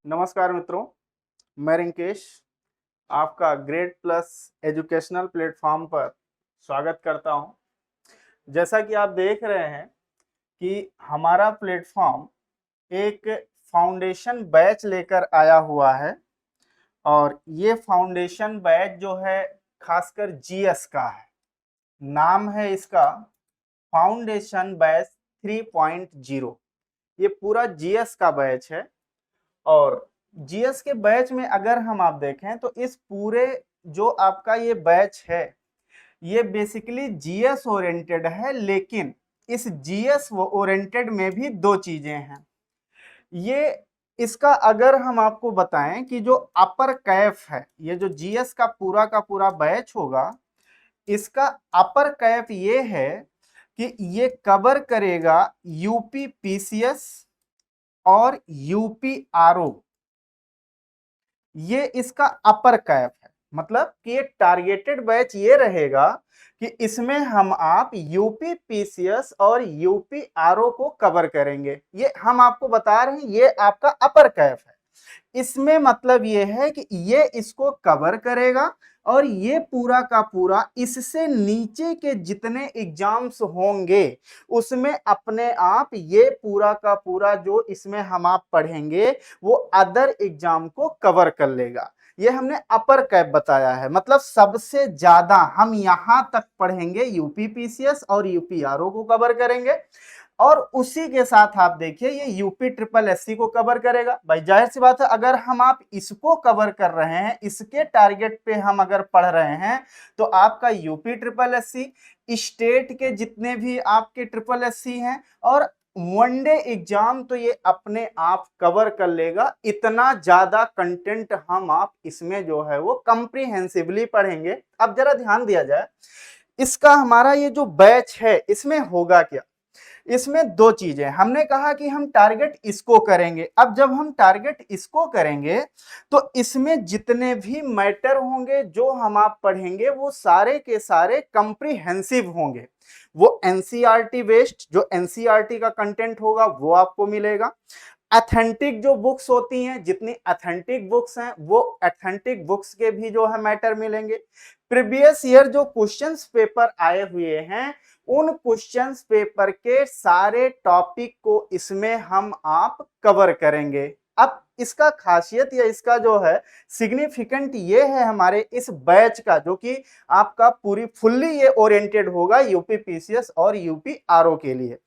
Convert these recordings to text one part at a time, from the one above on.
नमस्कार मित्रों, मैं रिंकेश आपका ग्रेड प्लस एजुकेशनल प्लेटफॉर्म पर स्वागत करता हूं। जैसा कि आप देख रहे हैं कि हमारा प्लेटफॉर्म एक फाउंडेशन बैच लेकर आया हुआ है और ये फाउंडेशन बैच जो है खासकर जीएस का है। नाम है इसका फाउंडेशन बैच 3.0। ये पूरा जीएस का बैच है और जीएस के बैच में अगर हम आप देखें तो इस पूरे जो आपका ये बैच है ये बेसिकली जीएस ओरिएंटेड है, लेकिन इस जीएस ओरिएंटेड में भी दो चीजें हैं। ये इसका अगर हम आपको बताएं कि जो अपर कैफ है, ये जो जीएस का पूरा बैच होगा, इसका अपर कैफ ये है कि ये कवर करेगा यूपी पीसीएस और यूपी आरओ। ये इसका अपर कैप है, मतलब कि ये टारगेटेड बैच ये रहेगा कि इसमें हम आप यूपी पीसीएस और यूपी आरओ को कवर करेंगे। ये हम आपको बता रहे हैं, ये आपका अपर कैप है। इसमें मतलब ये है कि ये इसको कवर करेगा और ये पूरा का पूरा इससे नीचे के जितने एग्जाम्स होंगे उसमें अपने आप ये पूरा का पूरा जो इसमें हम आप पढ़ेंगे वो अदर एग्जाम को कवर कर लेगा। ये हमने अपर कैप बताया है, मतलब सबसे ज्यादा हम यहां तक पढ़ेंगे यूपी पीसीएस और यूपी आरओ को कवर करेंगे और उसी के साथ आप देखिए ये यूपी ट्रिपल एससी को कवर करेगा। भाई जाहिर सी बात है, अगर हम आप इसको कवर कर रहे हैं, इसके टारगेट पे हम अगर पढ़ रहे हैं तो आपका यूपी ट्रिपल एससी, स्टेट के जितने भी आपके ट्रिपल एससी हैं और वनडे एग्जाम तो ये अपने आप कवर कर लेगा। इतना ज्यादा कंटेंट हम आप इसमें जो है वो कंप्रीहेंसिवली पढ़ेंगे। अब जरा ध्यान दिया जाए, इसका हमारा ये जो बैच है इसमें होगा क्या। इसमें दो चीजें, हमने कहा कि हम टारगेट इसको करेंगे। अब जब हम टारगेट इसको करेंगे तो इसमें जितने भी मैटर होंगे जो हम आप पढ़ेंगे वो सारे के सारे कंप्रीहेंसिव होंगे। वो एनसीईआरटी बेस्ड, जो एनसीईआरटी का कंटेंट होगा वो आपको मिलेगा। ऑथेंटिक जो बुक्स होती हैं, जितनी ऑथेंटिक बुक्स हैं वो ऑथेंटिक बुक्स के भी जो है मैटर मिलेंगे। प्रीवियस ईयर जो क्वेश्चंस पेपर आए हुए हैं उन क्वेश्चंस पेपर के सारे टॉपिक को इसमें हम आप कवर करेंगे। अब इसका खासियत या इसका जो है सिग्निफिकेंट ये है हमारे इस बैच का, जो कि आपका पूरी फुल्ली ये ओरिएंटेड होगा यूपी पीसीएस और यूपी आरओ के लिए।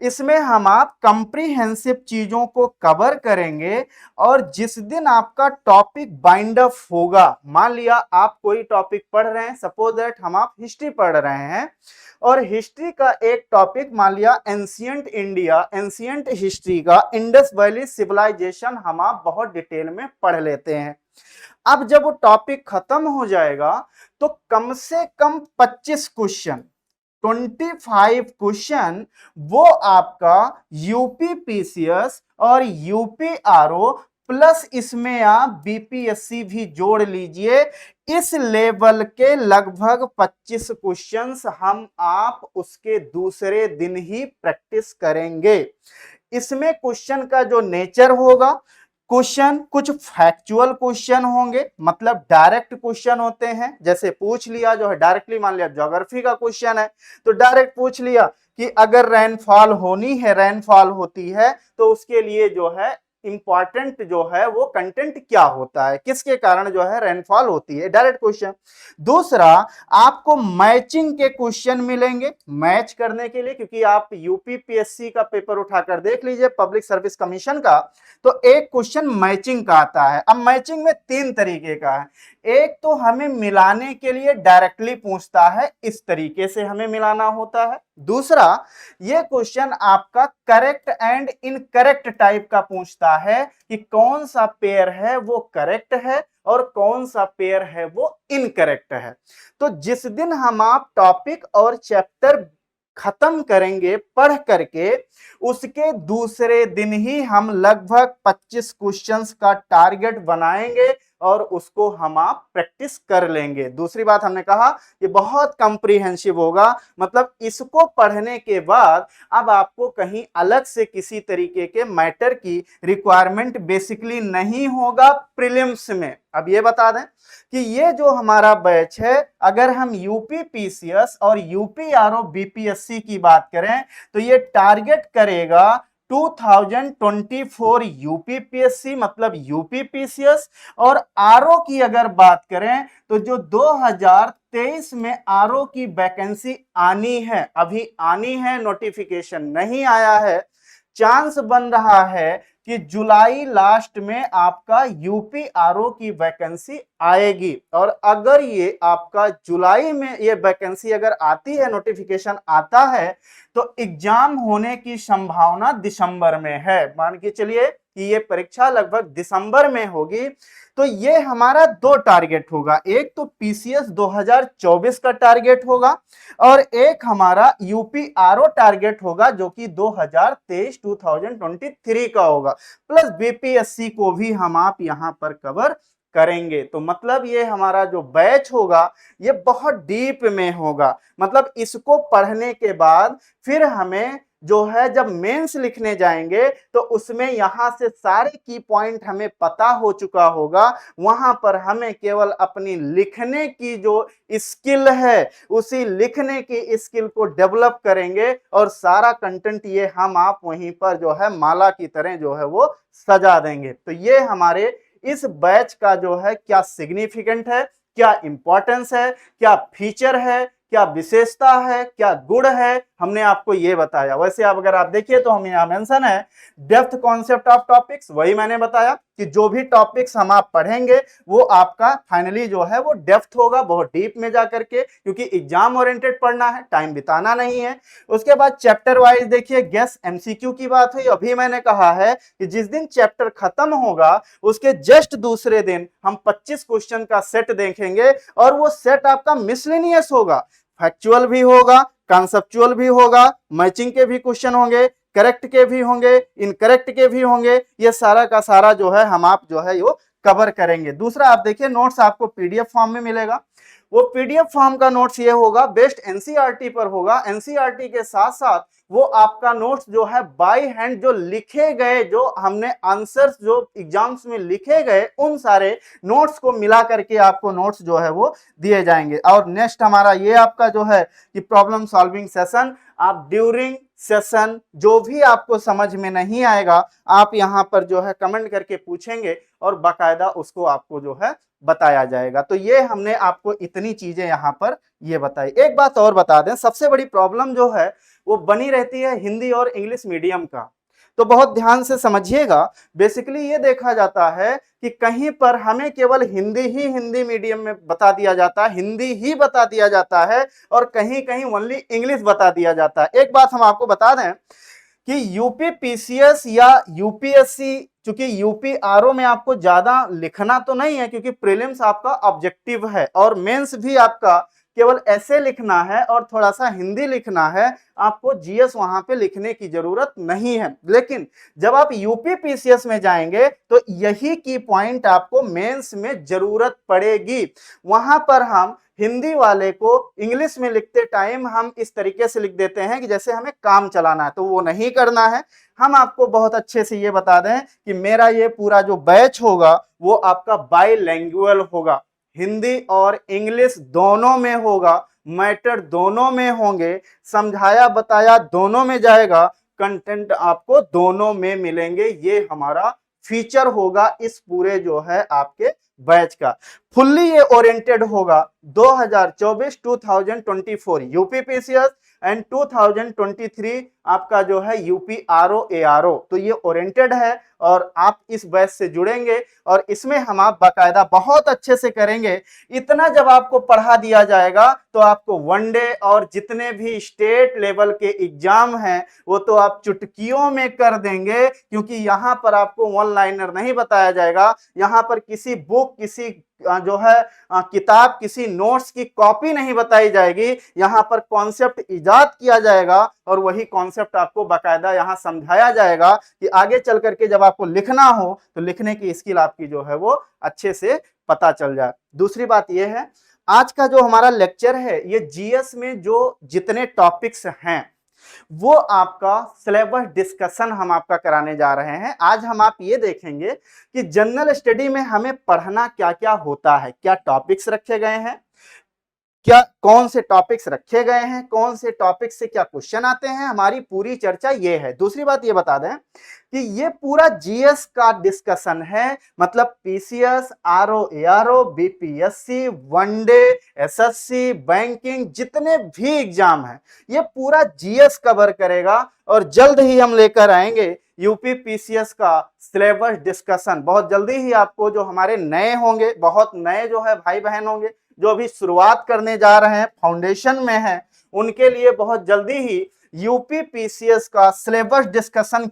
इसमें हम आप कंप्रीहेंसिव चीजों को कवर करेंगे और जिस दिन आपका टॉपिक बाइंड अप होगा, मान लिया आप कोई टॉपिक पढ़ रहे हैं, सपोज दैट हम आप हिस्ट्री पढ़ रहे हैं और हिस्ट्री का एक टॉपिक मान लिया एंशिएंट इंडिया, एंशिएंट हिस्ट्री का इंडस वैली सिविलाइजेशन हम आप बहुत डिटेल में पढ़ लेते हैं। अब जब वो टॉपिक खत्म हो जाएगा तो कम से कम 25 क्वेश्चन, 25 क्वेश्चन वो आपका यूपी पीसीएस और यूपी आरओ प्लस इसमें आप बीपीएससी भी जोड़ लीजिए, इस लेवल के लगभग 25 क्वेश्चंस हम आप उसके दूसरे दिन ही प्रैक्टिस करेंगे। इसमें क्वेश्चन का जो नेचर होगा, क्वेश्चन कुछ फैक्चुअल क्वेश्चन होंगे, मतलब डायरेक्ट क्वेश्चन होते हैं। जैसे पूछ लिया जो है डायरेक्टली, मान लिया ज्योग्राफी का क्वेश्चन है तो डायरेक्ट पूछ लिया कि अगर रेनफॉल होनी है, रेनफॉल होती है तो उसके लिए जो है इंपॉर्टेंट जो है वो कंटेंट क्या होता है, किसके कारण जो है रेनफॉल होती है, डायरेक्ट क्वेश्चन। दूसरा, आपको मैचिंग के क्वेश्चन मिलेंगे मैच करने के लिए, क्योंकि आप यूपीपीएससी का पेपर उठाकर देख लीजिए, पब्लिक सर्विस कमीशन का, तो एक क्वेश्चन मैचिंग का आता है। अब मैचिंग में तीन तरीके का है। एक तो हमें मिलाने के लिए डायरेक्टली पूछता है, इस तरीके से हमें मिलाना होता है। दूसरा, ये क्वेश्चन आपका करेक्ट एंड इनकरेक्ट टाइप का पूछता है कि कौन सा पेयर है वो करेक्ट है और कौन सा पेयर है वो इनकरेक्ट है। तो जिस दिन हम आप टॉपिक और चैप्टर खत्म करेंगे पढ़ करके, उसके दूसरे दिन ही हम लगभग 25 क्वेश्चंस का टारगेट बनाएंगे और उसको हम आप प्रैक्टिस कर लेंगे। दूसरी बात हमने कहा कि बहुत कॉम्प्रिहेंसिव होगा, मतलब इसको पढ़ने के बाद अब आपको कहीं अलग से किसी तरीके के मैटर की रिक्वायरमेंट बेसिकली नहीं होगा प्रीलिम्स में। अब ये बता दें कि ये जो हमारा बैच है, अगर हम यूपी पीसीएस और यूपीआरओ बीपीएससी की बात करें तो ये टारगेट करेगा 2024 यूपीपीएससी मतलब यूपीपीसीएस, और आरओ की अगर बात करें तो जो 2023 में आरओ की वैकेंसी आनी है, अभी आनी है, नोटिफिकेशन नहीं आया है, चांस बन रहा है कि जुलाई लास्ट में आपका यूपी आरओ की वैकेंसी आएगी। और अगर ये आपका जुलाई में ये वैकेंसी अगर आती है, नोटिफिकेशन आता है, तो एग्जाम होने की संभावना दिसंबर में है। मान के चलिए कि ये परीक्षा लगभग दिसंबर में होगी। तो ये हमारा दो टारगेट होगा, एक तो पीसीएस 2024 का टारगेट होगा और एक हमारा यूपीआरओ टारगेट होगा जो कि 2023 का होगा, प्लस बीपीएससी को भी हम आप यहां पर कवर करेंगे। तो मतलब ये हमारा जो बैच होगा ये बहुत डीप में होगा, मतलब इसको पढ़ने के बाद फिर हमें जो है जब मेंस लिखने जाएंगे तो उसमें यहां से सारे की पॉइंट हमें पता हो चुका होगा। वहां पर हमें केवल अपनी लिखने की जो स्किल है उसी लिखने की स्किल को डेवलप करेंगे और सारा कंटेंट ये हम आप वहीं पर जो है माला की तरह जो है वो सजा देंगे। तो ये हमारे इस बैच का जो है क्या सिग्निफिकेंट है, क्या इंपॉर्टेंस है, क्या फीचर है, क्या विशेषता है, क्या गुण है, हमने आपको ये बताया। वैसे आप अगर आप देखिए तो हम यहाँ मेंशन है डेप्थ कॉन्सेप्ट ऑफ टॉपिक्स, वही मैंने बताया कि जो भी टॉपिक्स हम आप पढ़ेंगे वो आपका फाइनली जो है वो डेप्थ होगा, बहुत डीप में जा करके, क्योंकि एग्जाम ओरिएंटेड पढ़ना है, टाइम बिताना नहीं है। उसके बाद चैप्टर वाइज देखिए गेस एमसीक्यू की बात हुई। अभी मैंने कहा है कि जिस दिन चैप्टर खत्म होगा उसके जस्ट दूसरे दिन हम 25 क्वेश्चन का सेट देखेंगे और वो सेट आपका मिसलेनियस होगा, फैक्चुअल भी होगा, कॉन्सेप्चुअल भी होगा, मैचिंग के भी क्वेश्चन होंगे, करेक्ट के भी होंगे, इनकरेक्ट के भी होंगे। ये सारा का सारा जो है हम आप जो है वो कवर करेंगे। दूसरा आप देखिए नोट्स आपको पीडीएफ फॉर्म में मिलेगा। वो पीडीएफ फॉर्म का नोट्स ये होगा बेस्ट एनसीईआरटी पर होगा। एनसीईआरटी के साथ साथ वो आपका नोट्स जो है बाय हैंड जो लिखे गए, जो हमने आंसर्स जो एग्जाम्स में लिखे गए उन सारे नोट्स को मिला करके आपको नोट्स जो है वो दिए जाएंगे। और नेक्स्ट हमारा ये आपका जो है कि प्रॉब्लम सॉल्विंग सेशन, आप ड्यूरिंग सेशन जो भी आपको समझ में नहीं आएगा आप यहाँ पर जो है कमेंट करके पूछेंगे और बाकायदा उसको आपको जो है बताया जाएगा। तो ये हमने आपको इतनी चीजें यहाँ पर ये बताई। एक बात और बता दें, सबसे बड़ी प्रॉब्लम जो है वो बनी रहती है हिंदी और इंग्लिश मीडियम का, तो बहुत ध्यान से समझिएगा। बेसिकली ये देखा जाता है कि कहीं पर हमें केवल हिंदी मीडियम में बता दिया जाता है, हिंदी ही बता दिया जाता है, और कहीं कहीं ओनली इंग्लिश बता दिया जाता है। एक बात हम आपको बता दें कि यूपी पीसीएस या यूपीएससी, चूंकि यूपी आरओ में आपको ज्यादा लिखना तो नहीं है क्योंकि प्रीलिम्स आपका ऑब्जेक्टिव है और मेंस भी आपका केवल ऐसे लिखना है और थोड़ा सा हिंदी लिखना है, आपको जीएस वहां पे लिखने की जरूरत नहीं है। लेकिन जब आप यूपी पीसीएस में जाएंगे तो यही की पॉइंट आपको मेंस में जरूरत पड़ेगी। वहां पर हम हिंदी वाले को इंग्लिश में लिखते टाइम हम इस तरीके से लिख देते हैं कि जैसे हमें काम चलाना है, तो वो नहीं करना है। हम आपको बहुत अच्छे से ये बता दें कि मेरा ये पूरा जो बैच होगा वो आपका बाइलैंग्युअल होगा, हिंदी और इंग्लिश दोनों में होगा, मैटर दोनों में होंगे, समझाया बताया दोनों में जाएगा, कंटेंट आपको दोनों में मिलेंगे। ये हमारा फीचर होगा इस पूरे जो है आपके बैच का। फुल्ली ये ओरिएंटेड होगा 2024 यूपीपीसीएस एंड 2023 आपका जो है यूपी आरओ एआरओ, तो ये ओरिएंटेड है और आप इस बैच से जुड़ेंगे और इसमें हम आप बाकायदा बहुत अच्छे से करेंगे। इतना जब आपको पढ़ा दिया जाएगा तो आपको वनडे और जितने भी स्टेट लेवल के एग्जाम हैं वो तो आप चुटकियों में कर देंगे, क्योंकि यहाँ पर आपको वन लाइनर नहीं बताया जाएगा, यहाँ पर किसी बुक, किसी जो है किताब, किसी नोट्स की कॉपी नहीं बताई जाएगी, यहाँ पर कॉन्सेप्ट इजाद किया जाएगा और वही कॉन्सेप्ट आपको बाकायदा यहाँ समझाया जाएगा कि आगे चल करके जब आपको लिखना हो तो लिखने की स्किल आपकी जो है वो अच्छे से पता चल जाए। दूसरी बात यह है, आज का जो हमारा लेक्चर है ये जीएस में जो जितने टॉपिक्स हैं वो आपका सिलेबस डिस्कशन हम आपका कराने जा रहे हैं। आज हम आप ये देखेंगे कि जनरल स्टडी में हमें पढ़ना क्या क्या होता है, क्या टॉपिक्स रखे गए हैं, क्या कौन से टॉपिक्स रखे गए हैं, कौन से टॉपिक से क्या क्वेश्चन आते हैं, हमारी पूरी चर्चा ये है। दूसरी बात ये बता दें कि ये पूरा जीएस का डिस्कशन है, मतलब PCS, RO, ARO, BPSC, one day, SSC, banking, जितने भी एग्जाम हैं ये पूरा जीएस कवर करेगा। और जल्द ही हम लेकर आएंगे यूपी पीसीएस का सिलेबस डिस्कशन। बहुत जल्दी ही आपको, जो हमारे नए होंगे, बहुत नए जो है भाई बहन होंगे जो अभी शुरुआत करने जा रहे हैं, फाउंडेशन में हैं, उनके लिए बहुत जल्दी ही यूपी पीसीएस का सिलेबस डिस्कशन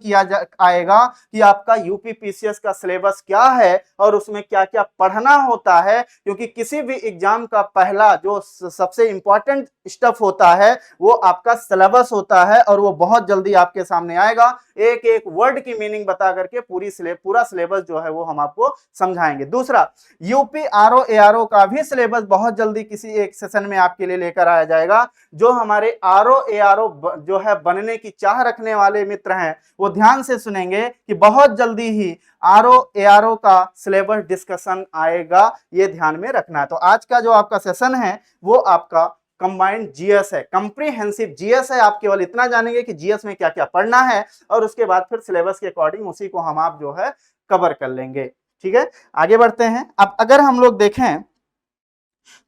आएगा कि आपका यूपी पीसीएस का सिलेबस क्या है और उसमें क्या क्या पढ़ना होता है। क्योंकि किसी भी एग्जाम का पहला जो सबसे इंपॉर्टेंट स्टफ होता है वो आपका सिलेबस होता है, और वो बहुत जल्दी आपके सामने आएगा। एक एक वर्ड की मीनिंग बता करके पूरा सिलेबस जो है वो हम आपको समझाएंगे। दूसरा, यूपी आरओ एआरओ का भी सिलेबस बहुत जल्दी किसी एक सेशन में आपके लिए लेकर आया जाएगा। जो हमारे आरओ एआरओ जो है बनने की चाह रखने वाले मित्र हैं वो ध्यान से सुनेंगे कि बहुत जल्दी ही आरओ एआरओ का सिलेबस डिस्कशन आएगा, ये ध्यान में रखना है। तो आज का जो आपका सेशन है वो आपका कंबाइंड जीएस है, कंप्रीहेंसिव जीएस है। आप केवल इतना जानेंगे कि जीएस में क्या क्या पढ़ना है और उसके बाद फिर सिलेबस के अकॉर्डिंग उसी को हम आप जो है कवर कर लेंगे। ठीक है, आगे बढ़ते हैं। अब अगर हम लोग देखें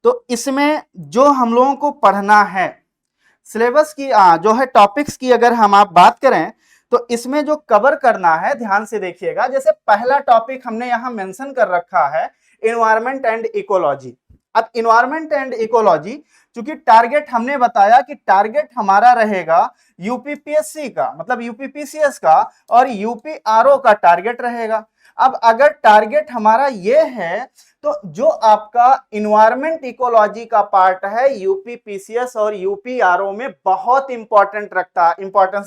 तो इसमें जो हम लोगों को पढ़ना है, सिलेबस की जो है टॉपिक्स की अगर हम आप बात करें तो इसमें जो कवर करना है, ध्यान से देखिएगा। जैसे पहला टॉपिक हमने यहां मेंशन कर रखा है एनवायरमेंट एंड इकोलॉजी। अब एनवायरमेंट एंड इकोलॉजी, चूंकि टारगेट हमने बताया कि टारगेट हमारा रहेगा यूपीपीएससी का, मतलब यूपीपीसीएस का, और यूपीआरओ का टारगेट रहेगा। अब अगर टारगेट हमारा ये है तो जो आपका इन्वायरमेंट इकोलॉजी का पार्ट है यूपीपीसीएस और यूपीआरओ में बहुत इंपॉर्टेंस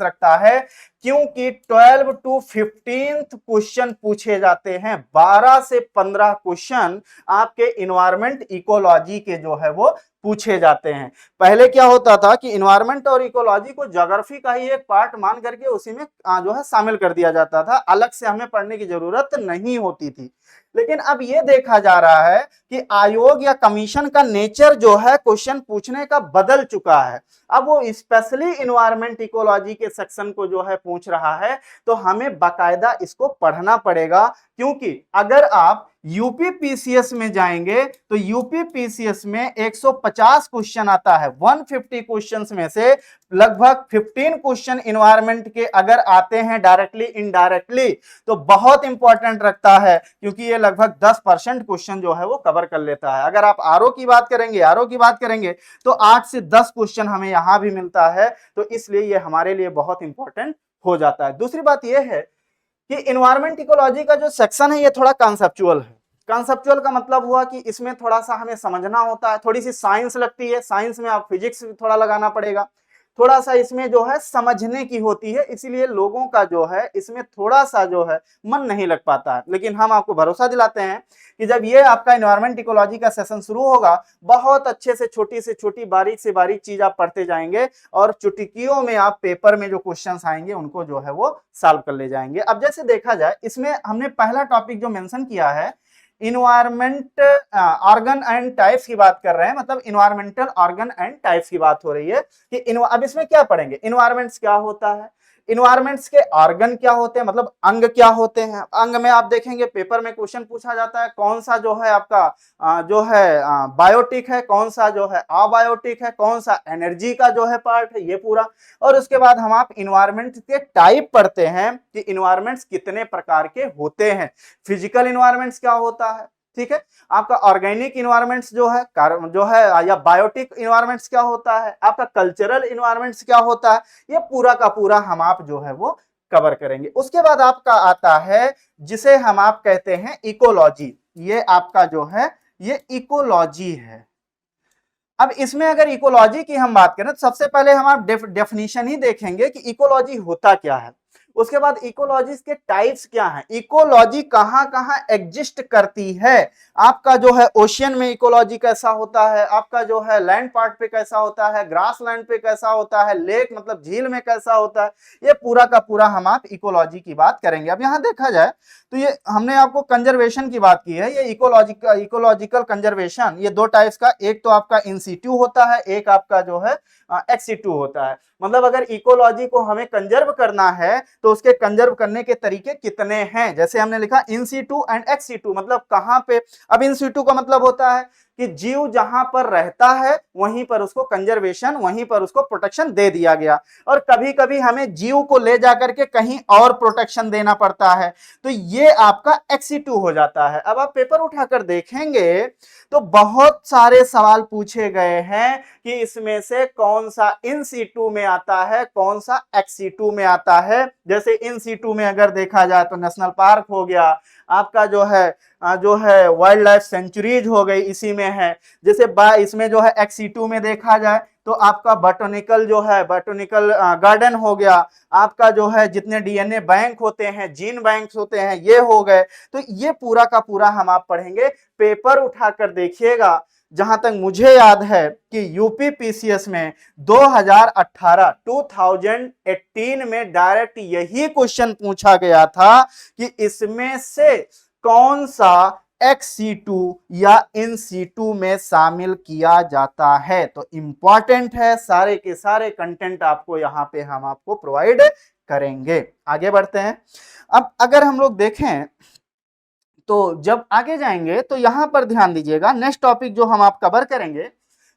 रखता है, क्योंकि 12 to 15 क्वेश्चन पूछे जाते हैं। 12 से 15 क्वेश्चन आपके इन्वायरमेंट इकोलॉजी के जो है वो पूछे जाते हैं। पहले क्या होता था कि इन्वायरमेंट और इकोलॉजी को ज्योग्राफी का ही एक पार्ट मान करके उसी में जो है शामिल कर दिया जाता था, अलग से हमें पढ़ने की जरूरत नहीं होती थी। लेकिन अब ये देखा जा रहा है कि आयोग या कमीशन का नेचर जो है क्वेश्चन पूछने का बदल चुका है। अब वो स्पेशली इन्वायरमेंट इकोलॉजी के सेक्शन को जो है पूछ रहा है, तो हमें बाकायदा इसको पढ़ना पड़ेगा। क्योंकि अगर आप यूपीपीसीएस में जाएंगे तो यूपीपीसीएस में 150 क्वेश्चन आता है। 150 क्वेश्चंस में से लगभग 15 क्वेश्चन इन्वायरमेंट के अगर आते हैं डायरेक्टली इनडायरेक्टली तो बहुत इंपॉर्टेंट रखता है, क्योंकि ये लगभग 10% क्वेश्चन जो है वो कवर कर लेता है। अगर आप आरओ की बात करेंगे तो 8 से 10 क्वेश्चन हमें यहां भी मिलता है, तो इसलिए ये हमारे लिए बहुत इंपॉर्टेंट हो जाता है। दूसरी बात यह है कि इन्वायरमेंट इकोलॉजी का जो सेक्शन है ये थोड़ा कॉन्सेप्चुअल है। कॉन्सेप्चुअल का मतलब हुआ कि इसमें थोड़ा सा हमें समझना होता है, थोड़ी सी साइंस लगती है, साइंस में आप फिजिक्स थोड़ा लगाना पड़ेगा, थोड़ा सा इसमें जो है समझने की होती है, इसीलिए लोगों का जो है इसमें थोड़ा सा जो है मन नहीं लग पाता है। लेकिन हम आपको भरोसा दिलाते हैं कि जब ये आपका एनवायरमेंट इकोलॉजी का सेशन शुरू होगा, बहुत अच्छे से छोटी बारीक चीज आप पढ़ते जाएंगे और चुटकियों में आप पेपर में जो क्वेश्चंस आएंगे उनको जो है वो सॉल्व कर ले जाएंगे। अब जैसे देखा जाए, इसमें हमने पहला टॉपिक जो मेंशन किया है इन्वायरमेंट ऑर्गन एंड टाइप्स की बात कर रहे हैं, मतलब इन्वायरमेंटल ऑर्गन एंड टाइप्स की बात हो रही है कि अब इसमें क्या पढ़ेंगे, इन्वायरमेंट्स क्या होता है, इन्वायरमेंट्स के ऑर्गन क्या होते हैं, मतलब अंग क्या होते हैं। अंग में आप देखेंगे पेपर में क्वेश्चन पूछा जाता है कौन सा जो है आपका जो है बायोटिक है, कौन सा जो है अबायोटिक है, कौन सा एनर्जी का जो है पार्ट है, ये पूरा। और उसके बाद हम आप इन्वायरमेंट के टाइप पढ़ते हैं कि इन्वायरमेंट्स कितने प्रकार के होते हैं। फिजिकल इन्वायरमेंट्स क्या होता है, ठीक है, आपका ऑर्गेनिक इन्वायरमेंट्स जो है या बायोटिक इन्वायरमेंट्स क्या होता है, आपका कल्चरल इन्वायरमेंट्स क्या होता है, ये पूरा का पूरा हम आप जो है वो कवर करेंगे। उसके बाद आपका आता है जिसे हम आप कहते हैं इकोलॉजी। ये आपका जो है ये इकोलॉजी है। अब इसमें अगर इकोलॉजी की हम बात करें तो सबसे पहले हम आप डेफिनेशन ही देखेंगे कि इकोलॉजी होता क्या है। उसके बाद इकोलॉजी के टाइप्स क्या हैं, इकोलॉजी कहां कहां एग्जिस्ट करती है, आपका जो है ओशियन में इकोलॉजी कैसा होता है, आपका जो है लैंड पार्ट पे कैसा होता है, ग्रास लैंड पे कैसा होता है, लेक मतलब झील में कैसा होता है, ये पूरा का पूरा हम आप इकोलॉजी की बात करेंगे। अब यहां देखा जाए तो ये हमने आपको कंजर्वेशन की बात की है, ये इकोलॉजिकल कंजर्वेशन ये दो टाइप्स का, एक तो आपका इन सीटू होता है, एक आपका जो है एक्स सीटू होता है। मतलब अगर इकोलॉजी को हमें कंजर्व करना है तो उसके कंजर्व करने के तरीके कितने हैं, जैसे हमने लिखा in situ and ex situ, मतलब कहां पे। अब इन सीटू का मतलब होता है कि जीव जहां पर रहता है वहीं पर उसको कंजर्वेशन, वहीं पर उसको प्रोटेक्शन दे दिया गया, और कभी कभी हमें जीव को ले जाकर के कहीं और प्रोटेक्शन देना पड़ता है, तो ये आपका एक्स-2 हो जाता है। अब आप पेपर उठाकर देखेंगे तो बहुत सारे सवाल पूछे गए हैं कि इसमें से कौन सा इन सीटू में आता है, कौन सा एक्स-2 में आता है। जैसे इन सीटू में अगर देखा जाए तो नेशनल पार्क हो गया, आपका जो है वाइल्ड लाइफ सेंचुरीज हो गई, इसी में है। जैसे इसमें जो है एक्स-2 में देखा जाए तो आपका बॉटनिकल जो है बॉटनिकल गार्डन हो गया, आपका जो है जितने डीएनए बैंक होते हैं, जीन बैंक होते हैं, ये हो गए। तो ये पूरा का पूरा हम आप पढ़ेंगे, पेपर उठाकर देखिएगा। जहां तक मुझे याद है कि यूपी पीसीएस में 2018 में डायरेक्ट यही क्वेश्चन पूछा गया था कि इसमें से कौन सा एक्स-2 या इन-2 में शामिल किया जाता है। तो इंपॉर्टेंट है, सारे के सारे कंटेंट आपको यहां पे हम आपको प्रोवाइड करेंगे। आगे बढ़ते हैं। अब अगर हम लोग देखें तो जब आगे जाएंगे तो यहां पर ध्यान दीजिएगा, नेक्स्ट टॉपिक जो हम आप कवर करेंगे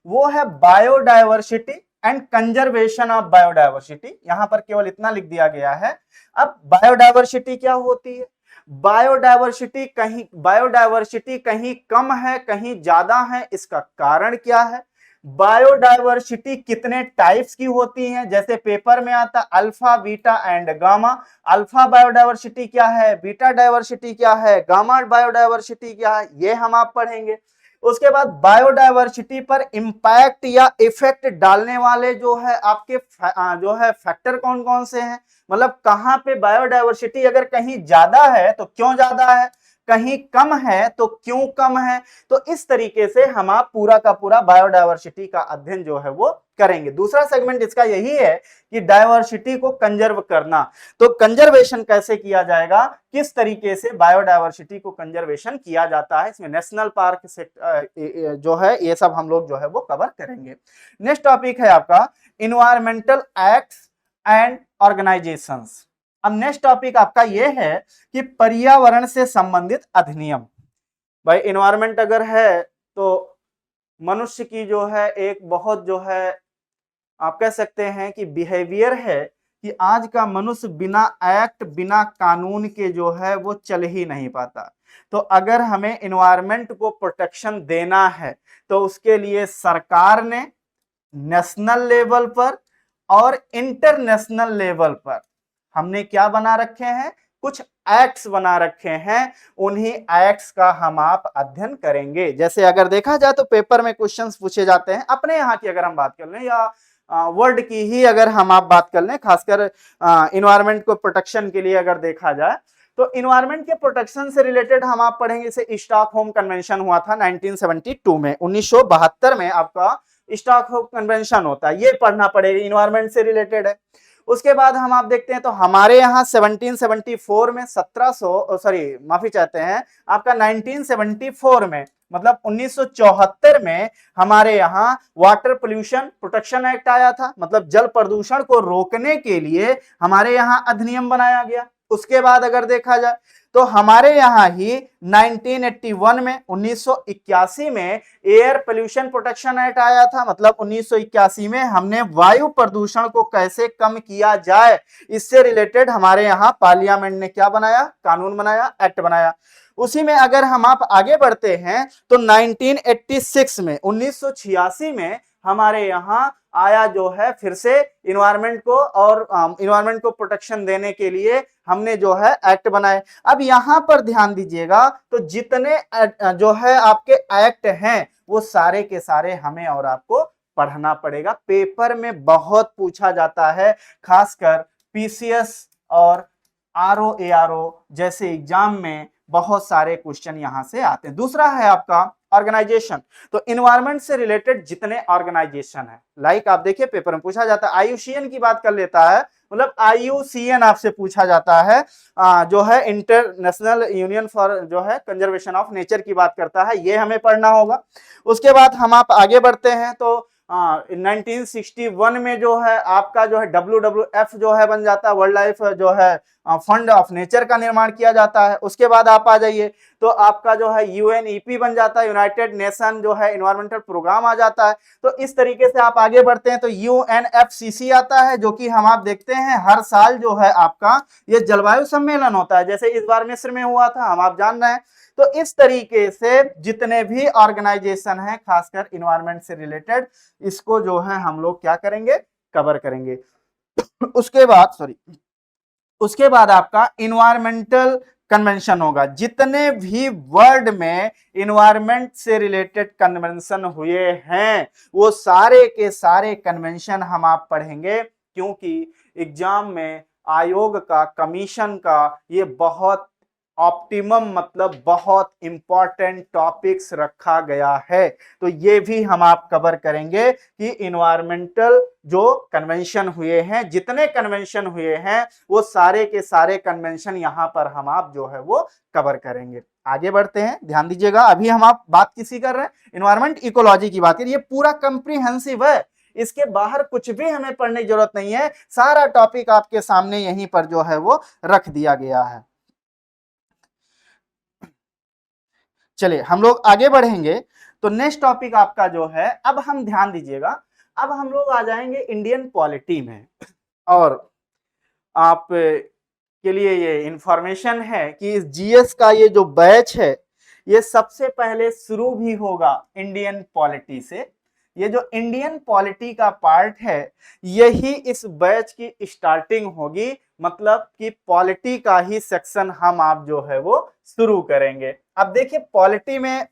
वो है biodiversity and conservation of biodiversity. यहां पर केवल इतना लिख दिया गया है। अब बायोडायवर्सिटी क्या होती है, बायोडायवर्सिटी कहीं कम है, कहीं ज्यादा है, इसका कारण क्या है, बायोडायवर्सिटी कितने टाइप्स की होती हैं, जैसे पेपर में आता alpha beta and gamma. Alpha biodiversity क्या है, बीटा डायवर्सिटी क्या है, गामा बायोडायवर्सिटी क्या है, ये हम आप पढ़ेंगे। उसके बाद बायोडायवर्सिटी पर इंपैक्ट या इफेक्ट डालने वाले जो है आपके जो है फैक्टर कौन कौन से हैं, मतलब कहां पे बायोडायवर्सिटी अगर कहीं ज्यादा है तो क्यों ज्यादा है, कहीं कम है तो क्यों कम है। तो इस तरीके से हम आप पूरा का पूरा बायोडायवर्सिटी का अध्ययन जो है वो करेंगे। दूसरा सेगमेंट इसका यही है कि डायवर्सिटी को कंजर्व करना, तो कंजर्वेशन कैसे किया जाएगा, किस तरीके से बायोडायवर्सिटी को कंजर्वेशन किया जाता है, इसमें नेशनल पार्क से जो है ये सब हम लोग जो है वो कवर करेंगे। नेक्स्ट टॉपिक है आपका इन्वायरमेंटल एक्ट्स एंड ऑर्गेनाइजेशंस। अब नेक्स्ट टॉपिक आपका यह है कि पर्यावरण से संबंधित अधिनियम। भाई इन्वायरमेंट अगर है तो मनुष्य की जो है एक बहुत जो है आप कह सकते हैं कि बिहेवियर है कि आज का मनुष्य बिना एक्ट बिना कानून के जो है वो चल ही नहीं पाता। तो अगर हमें इन्वायरमेंट को प्रोटेक्शन देना है तो उसके लिए सरकार ने नेशनल लेवल पर और इंटरनेशनल लेवल पर हमने क्या बना रखे हैं, कुछ एक्ट्स बना रखे हैं, उन्हीं एक्ट्स का हम आप अध्ययन करेंगे। जैसे अगर देखा जाए तो पेपर में क्वेश्चंस पूछे जाते हैं, अपने यहाँ की अगर हम बात कर लें या वर्ल्ड की ही अगर हम आप बात कर लें, खासकर इन्वायरमेंट को प्रोटेक्शन के लिए अगर देखा जाए तो इन्वायरमेंट के प्रोटेक्शन से रिलेटेड हम आप पढ़ेंगे। जैसे स्टॉकहोम कन्वेंशन हुआ था 1972 में, 1972 में आपका स्टॉकहोम कन्वेंशन होता है, ये पढ़ना पड़ेगा, इन्वायरमेंट से रिलेटेड है। उसके बाद हम आप देखते हैं तो हमारे यहाँ 1774 में 1700 सॉरी माफी चाहते हैं आपका 1974 में मतलब 1974 में हमारे यहाँ वाटर पोल्यूशन प्रोटेक्शन एक्ट आया था, मतलब जल प्रदूषण को रोकने के लिए हमारे यहाँ अधिनियम बनाया गया। उसके बाद अगर देखा जाए तो हमारे यहाँ ही 1981 में 1981 में एयर पोल्यूशन प्रोटेक्शन एक्ट आया था, मतलब 1981 में हमने वायु प्रदूषण को कैसे कम किया जाए इससे रिलेटेड हमारे यहाँ पार्लियामेंट ने क्या बनाया, कानून बनाया, एक्ट बनाया। उसी में अगर हम आप आगे बढ़ते हैं तो 1986 में 1986 में हमारे यहाँ आया जो है फिर से इन्वायरमेंट को और इन्वायरमेंट को प्रोटेक्शन देने के लिए हमने जो है एक्ट बनाए। अब यहाँ पर ध्यान दीजिएगा, तो जितने जो है आपके एक्ट हैं वो सारे के सारे हमें और आपको पढ़ना पड़ेगा। पेपर में बहुत पूछा जाता है, खासकर पीसीएस और आरओ एआरओ जैसे एग्जाम में बहुत सारे क्वेश्चन यहां से आते हैं। दूसरा है आपका ऑर्गेनाइजेशन। तो इन्वायरमेंट से रिलेटेड जितने ऑर्गेनाइजेशन है, लाइक आप देखिए पेपर में पूछा जाता है, आईयूसीएन की बात कर लेता है, मतलब आईयूसीएन आपसे पूछा जाता है, जो है इंटरनेशनल यूनियन फॉर जो है कंजर्वेशन ऑफ नेचर की बात करता है, ये हमें पढ़ना होगा। उसके बाद हम आप आगे बढ़ते हैं तो 1961 में जो है आपका जो है WWF जो है बन जाता है, वर्ल्ड लाइफ जो है फंड ऑफ नेचर का निर्माण किया जाता है। उसके बाद आप आ जाइए तो आपका जो है यूएनईपी बन जाता है, यूनाइटेड नेशन जो है इन्वायरमेंटल प्रोग्राम आ जाता है। तो इस तरीके से आप आगे बढ़ते हैं तो यूएनएफसीसी आता है, जो कि हम आप देखते हैं हर साल जो है आपका ये जलवायु सम्मेलन होता है, जैसे इस बार मिस्र में हुआ था, हम आप जान रहे हैं। तो इस तरीके से जितने भी ऑर्गेनाइजेशन हैं खासकर इन्वायरमेंट से रिलेटेड, इसको जो है हम लोग क्या करेंगे, कवर करेंगे। उसके बाद आपका इन्वायरमेंटल कन्वेंशन होगा। जितने भी वर्ल्ड में इन्वायरमेंट से रिलेटेड कन्वेंशन हुए हैं वो सारे के सारे कन्वेंशन हम आप पढ़ेंगे, क्योंकि एग्जाम में आयोग का, कमीशन का ये बहुत ऑप्टिमम मतलब बहुत इंपॉर्टेंट टॉपिक्स रखा गया है। तो ये भी हम आप कवर करेंगे कि इन्वायरमेंटल जो कन्वेंशन हुए हैं, जितने कन्वेंशन हुए हैं वो सारे के सारे कन्वेंशन यहां पर हम आप जो है वो कवर करेंगे। आगे बढ़ते हैं, ध्यान दीजिएगा, अभी हम आप बात किसी कर रहे हैं, इन्वायरमेंट इकोलॉजी की बात करिए। ये पूरा कंप्रीहेंसिव है, इसके बाहर कुछ भी हमें पढ़ने की जरूरत नहीं है, सारा टॉपिक आपके सामने यहीं पर जो है वो रख दिया गया है। चलिए हम लोग आगे बढ़ेंगे तो नेक्स्ट टॉपिक आपका जो है, अब हम ध्यान दीजिएगा, अब हम लोग आ जाएंगे इंडियन पॉलिटी में। और आप के लिए ये इंफॉर्मेशन है कि इस जीएस का ये जो बैच है ये सबसे पहले शुरू भी होगा इंडियन पॉलिटी से। ये जो इंडियन पॉलिटी का पार्ट है यही इस बैच की स्टार्टिंग होगी, मतलब कि पॉलिटी का ही सेक्शन हम आप जो है वो शुरू करेंगे। अब देखिए पॉलिटी में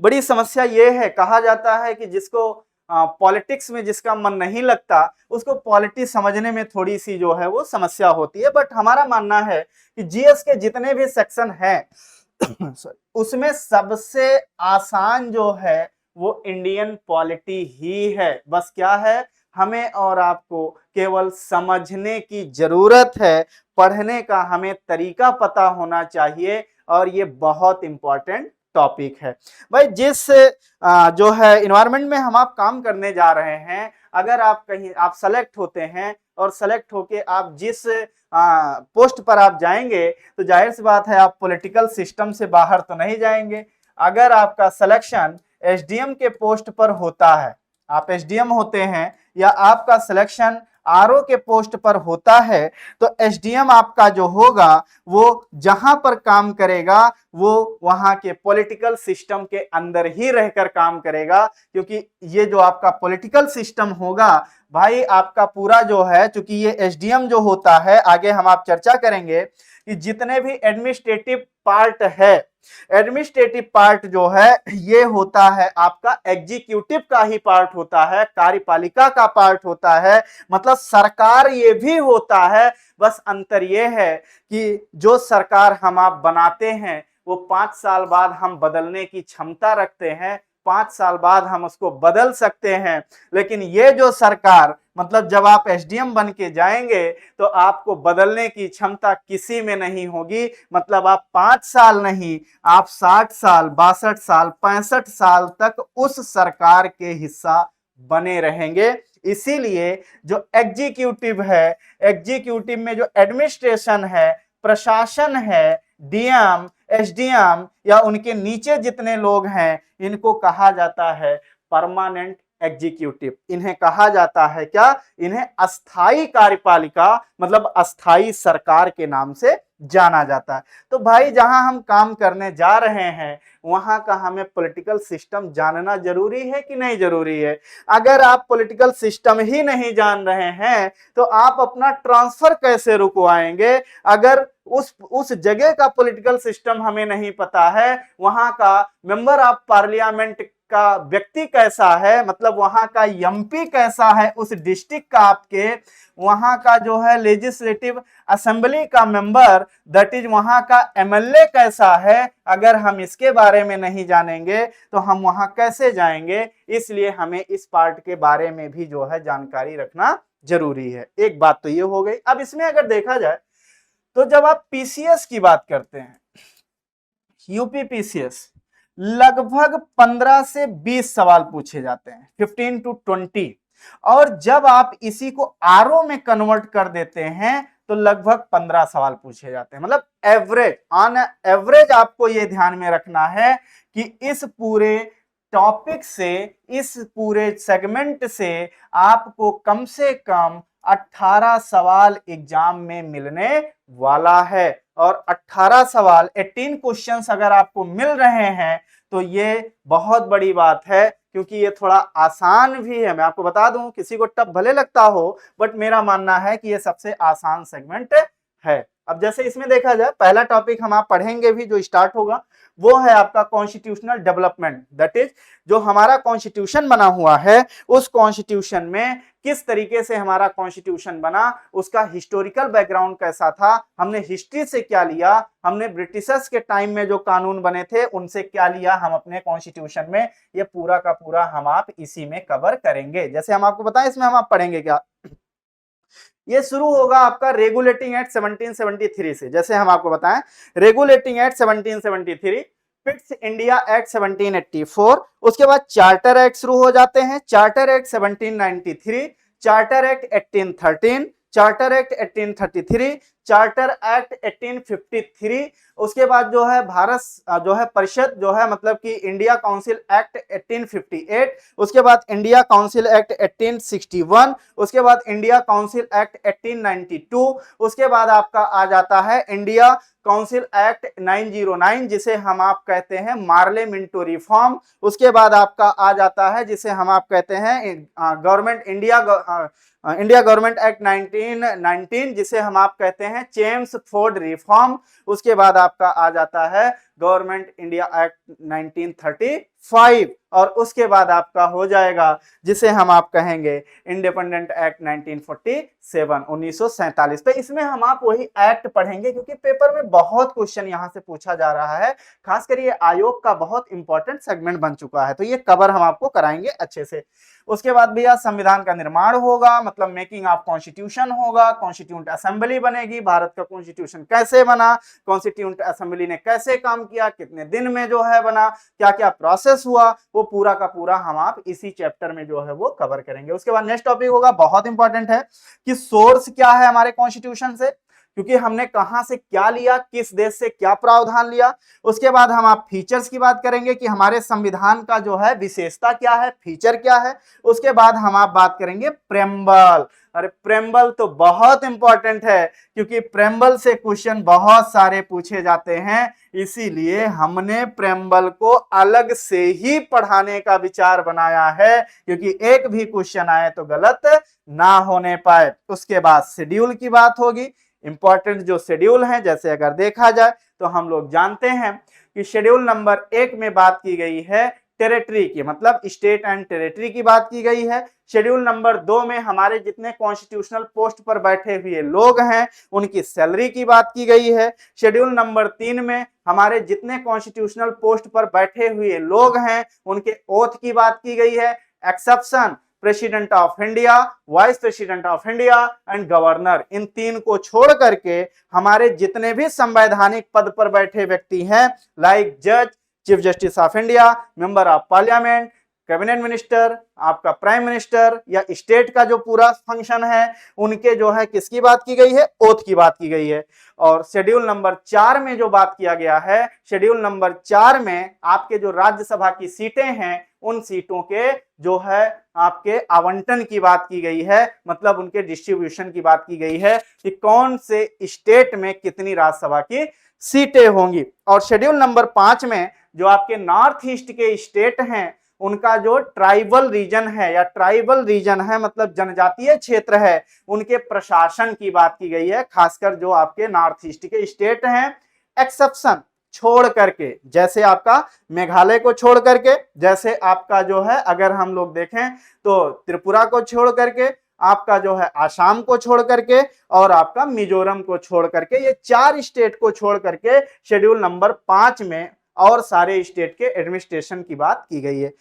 बड़ी समस्या ये है, कहा जाता है कि जिसको पॉलिटिक्स में जिसका मन नहीं लगता उसको पॉलिटी समझने में थोड़ी सी जो है वो समस्या होती है। बट हमारा मानना है कि जीएस के जितने भी सेक्शन हैं उसमें सबसे आसान जो है वो इंडियन पॉलिटी ही है। बस क्या है, हमें और आपको केवल समझने की जरूरत है, पढ़ने का हमें तरीका पता होना चाहिए, और ये बहुत इंपॉर्टेंट टॉपिक है। भाई जिस जो है इन्वायरमेंट में हम आप काम करने जा रहे हैं, अगर आप कहीं आप सेलेक्ट होते हैं और सेलेक्ट होके आप जिस पोस्ट पर आप जाएंगे तो जाहिर सी बात है आप पॉलिटिकल सिस्टम से बाहर तो नहीं जाएंगे। अगर आपका सिलेक्शन एसडीएम के पोस्ट पर होता है, आप एसडीएम होते हैं, या आपका सिलेक्शन आरओ के पोस्ट पर होता है, तो एसडीएम आपका जो होगा वो जहां पर काम करेगा वो वहां के पॉलिटिकल सिस्टम के अंदर ही रहकर काम करेगा। क्योंकि ये जो आपका पॉलिटिकल सिस्टम होगा भाई आपका पूरा जो है, चूंकि ये एसडीएम जो होता है, आगे हम आप चर्चा करेंगे कि जितने भी एडमिनिस्ट्रेटिव पार्ट है, एडमिनिस्ट्रेटिव पार्ट जो है ये होता है आपका एग्जीक्यूटिव का ही पार्ट होता है, कार्यपालिका का पार्ट होता है, मतलब सरकार ये भी होता है। बस अंतर ये है कि जो सरकार हम आप बनाते हैं वो 5 साल बाद हम बदलने की क्षमता रखते हैं, 5 साल बाद हम उसको बदल सकते हैं। लेकिन ये जो सरकार, मतलब जब आप एसडीएम बन के जाएंगे तो आपको बदलने की क्षमता किसी में नहीं होगी। मतलब आप 5 साल नहीं, आप 60 साल, 62 साल, 65 साल तक उस सरकार के हिस्सा बने रहेंगे। इसीलिए जो एग्जीक्यूटिव है, एग्जीक्यूटिव में जो एडमिनिस्ट्रेशन है, प्रशासन है, डीएम, एसडीएम या उनके नीचे जितने लोग हैं, इनको कहा जाता है परमानेंट एग्जीक्यूटिव। इन्हें कहा जाता है क्या? इन्हें अस्थाई कार्यपालिका मतलब अस्थाई सरकार के नाम से जाना जाता है। तो भाई जहां हम काम करने जा रहे हैं वहां का हमें पॉलिटिकल सिस्टम जानना जरूरी है कि नहीं जरूरी है? अगर आप पॉलिटिकल सिस्टम ही नहीं जान रहे हैं तो आप अपना ट्रांसफर कैसे रुकवाएंगे? अगर उस जगह का पॉलिटिकल सिस्टम हमें नहीं पता है, वहां का मेंबर ऑफ पार्लियामेंट का व्यक्ति कैसा है, मतलब वहां का एमपी कैसा है उस डिस्ट्रिक्ट का, आपके वहां का जो है लेजिस्लेटिव असेंबली का मेंबर, दैट इज वहां का एमएलए कैसा है, अगर हम इसके बारे में नहीं जानेंगे तो हम वहां कैसे जाएंगे? इसलिए हमें इस पार्ट के बारे में भी जो है जानकारी रखना जरूरी है। एक बात तो ये हो गई। अब इसमें अगर देखा जाए तो जब आप पीसीएस की बात करते हैं, यूपी पीसीएस, लगभग 15 से 20 सवाल पूछे जाते हैं, 15 to 20। और जब आप इसी को आरओ में कन्वर्ट कर देते हैं तो लगभग 15 सवाल पूछे जाते हैं। मतलब एवरेज, ऑन एवरेज आपको यह ध्यान में रखना है कि इस पूरे टॉपिक से, इस पूरे सेगमेंट से आपको कम से कम 18 सवाल एग्जाम में मिलने वाला है। और 18 सवाल, 18 क्वेश्चंस अगर आपको मिल रहे हैं तो ये बहुत बड़ी बात है, क्योंकि ये थोड़ा आसान भी है। मैं आपको बता दूं, किसी को टफ भले लगता हो, बट मेरा मानना है कि ये सबसे आसान सेगमेंट है। अब जैसे इसमें देखा जाए, पहला टॉपिक हम आप पढ़ेंगे भी जो स्टार्ट होगा वो है आपका कॉन्स्टिट्यूशनल डेवलपमेंट। दैट इज जो हमारा कॉन्स्टिट्यूशन बना हुआ है, उस कॉन्स्टिट्यूशन में किस तरीके से हमारा कॉन्स्टिट्यूशन बना, उसका हिस्टोरिकल बैकग्राउंड कैसा था, हमने हिस्ट्री से क्या लिया, हमने ब्रिटिशर्स के टाइम में जो कानून बने थे उनसे क्या लिया हम अपने कॉन्स्टिट्यूशन में, ये पूरा का पूरा हम आप इसी में कवर करेंगे। जैसे हम आपको बताएं इसमें हम आप पढ़ेंगे क्या, ये शुरू होगा आपका रेगुलेटिंग एक्ट 1773 से। जैसे हम आपको बताएं, regulating act 1773, fix India act 1784, उसके बाद चार्टर एक्ट शुरू हो जाते हैं, charter act 1793, charter act 1813, charter act 1833, charter act 1853, उसके बाद जो है भारत जो है परिषद जो है मतलब कि इंडिया काउंसिल एक्ट 1858, उसके बाद इंडिया काउंसिल एक्ट 1861, उसके बाद इंडिया काउंसिल एक्ट 1892, उसके बाद आपका आ जाता है इंडिया काउंसिल एक्ट 909 जिसे हम आप कहते हैं मार्ले मिंटो रिफॉर्म, उसके बाद आपका आ जाता है जिसे हम आप कहते हैं गवर्नमेंट इंडिया गवर्नमेंट एक्ट 1919 जिसे हम आप कहते हैं चेम्सफोर्ड रिफॉर्म, उसके बाद आपका आ जाता है गवर्नमेंट इंडिया एक्ट 1935, और उसके बाद आपका हो जाएगा जिसे हम आप कहेंगे इंडिपेंडेंट एक्ट 1947। तो इसमें हम आप वही एक्ट पढ़ेंगे क्योंकि पेपर में बहुत क्वेश्चन यहां से पूछा जा रहा है, खासकर ये आयोग का बहुत इंपॉर्टेंट सेगमेंट बन चुका है, तो ये कवर हम आपको कराएंगे अच्छे से। उसके बाद भैया संविधान का निर्माण होगा, मतलब मेकिंग ऑफ कॉन्स्टिट्यूशन होगा, कॉन्स्टिट्यूंट असेंबली बनेगी, भारत का कॉन्स्टिट्यूशन कैसे बना, कॉन्स्टिट्यूंट असेंबली ने कैसे काम किया, कितने दिन में जो है बना, क्या क्या प्रोसेस हुआ, वो पूरा का पूरा हम आप इसी चैप्टर में जो है वो कवर करेंगे। उसके बाद नेक्स्ट टॉपिक होगा, बहुत इंपॉर्टेंट है, कि सोर्स क्या है हमारे कॉन्स्टिट्यूशन से, क्योंकि हमने कहां से क्या लिया, किस देश से क्या प्रावधान लिया। उसके बाद हम आप फीचर्स की बात करेंगे कि हमारे संविधान का जो है विशेषता क्या है, फीचर क्या है। उसके बाद हम आप बात करेंगे प्रेम्बल। अरे प्रेम्बल तो बहुत इंपॉर्टेंट है क्योंकि प्रेम्बल से क्वेश्चन बहुत सारे पूछे जाते हैं, इसीलिए हमने प्रेम्बल को अलग से ही पढ़ाने का विचार बनाया है, क्योंकि एक भी क्वेश्चन आए तो गलत ना होने पाए। उसके बाद शेड्यूल की बात होगी, इंपॉर्टेंट जो शेड्यूल है, जैसे अगर देखा जाए तो हम लोग जानते हैं कि शेड्यूल नंबर 1 में बात की गई है टेरिटरी की, मतलब स्टेट एंड टेरिटरी की बात की गई है। शेड्यूल नंबर 2 में हमारे जितने कॉन्स्टिट्यूशनल पोस्ट पर बैठे हुए लोग हैं उनकी सैलरी की बात की गई है। शेड्यूल नंबर 3 में हमारे जितने कॉन्स्टिट्यूशनल पोस्ट पर बैठे हुए लोग हैं उनके ओथ की बात की गई है। Exception president of India, vice president of India and governor, इन 3 को छोड़ करके हमारे जितने भी संवैधानिक पद पर बैठे व्यक्ति हैं, लाइक जज, chief justice of India, member of parliament, cabinet minister, आपका प्राइम मिनिस्टर या स्टेट का जो पूरा फंक्शन है, उनके जो है किसकी बात की गई है, ओथ की बात की गई है। और शेड्यूल नंबर 4 में जो बात किया गया है, शेड्यूल नंबर 4 में आपके जो राज्यसभा की सीटें हैं उन सीटों के जो है आपके आवंटन की बात की गई है, मतलब उनके डिस्ट्रीब्यूशन की बात की गई है कि कौन से स्टेट में कितनी राज्यसभा की सीटें होंगी। और शेड्यूल नंबर 5 में जो आपके नॉर्थ ईस्ट के स्टेट हैं उनका जो ट्राइबल रीजन है या ट्राइबल रीजन है मतलब जनजातीय क्षेत्र है, उनके प्रशासन की बात की गई है, खासकर जो आपके नॉर्थ ईस्ट के स्टेट हैं, एक्सेप्शन छोड़ करके, जैसे आपका मेघालय को छोड़ करके, जैसे आपका जो है अगर हम लोग देखें तो त्रिपुरा को छोड़ करके, आपका जो है आसाम को छोड़ करके और आपका मिजोरम को छोड़ करके, ये 4 स्टेट को छोड़ करके शेड्यूल नंबर 5 में और सारे स्टेट के एडमिनिस्ट्रेशन की बात की गई है।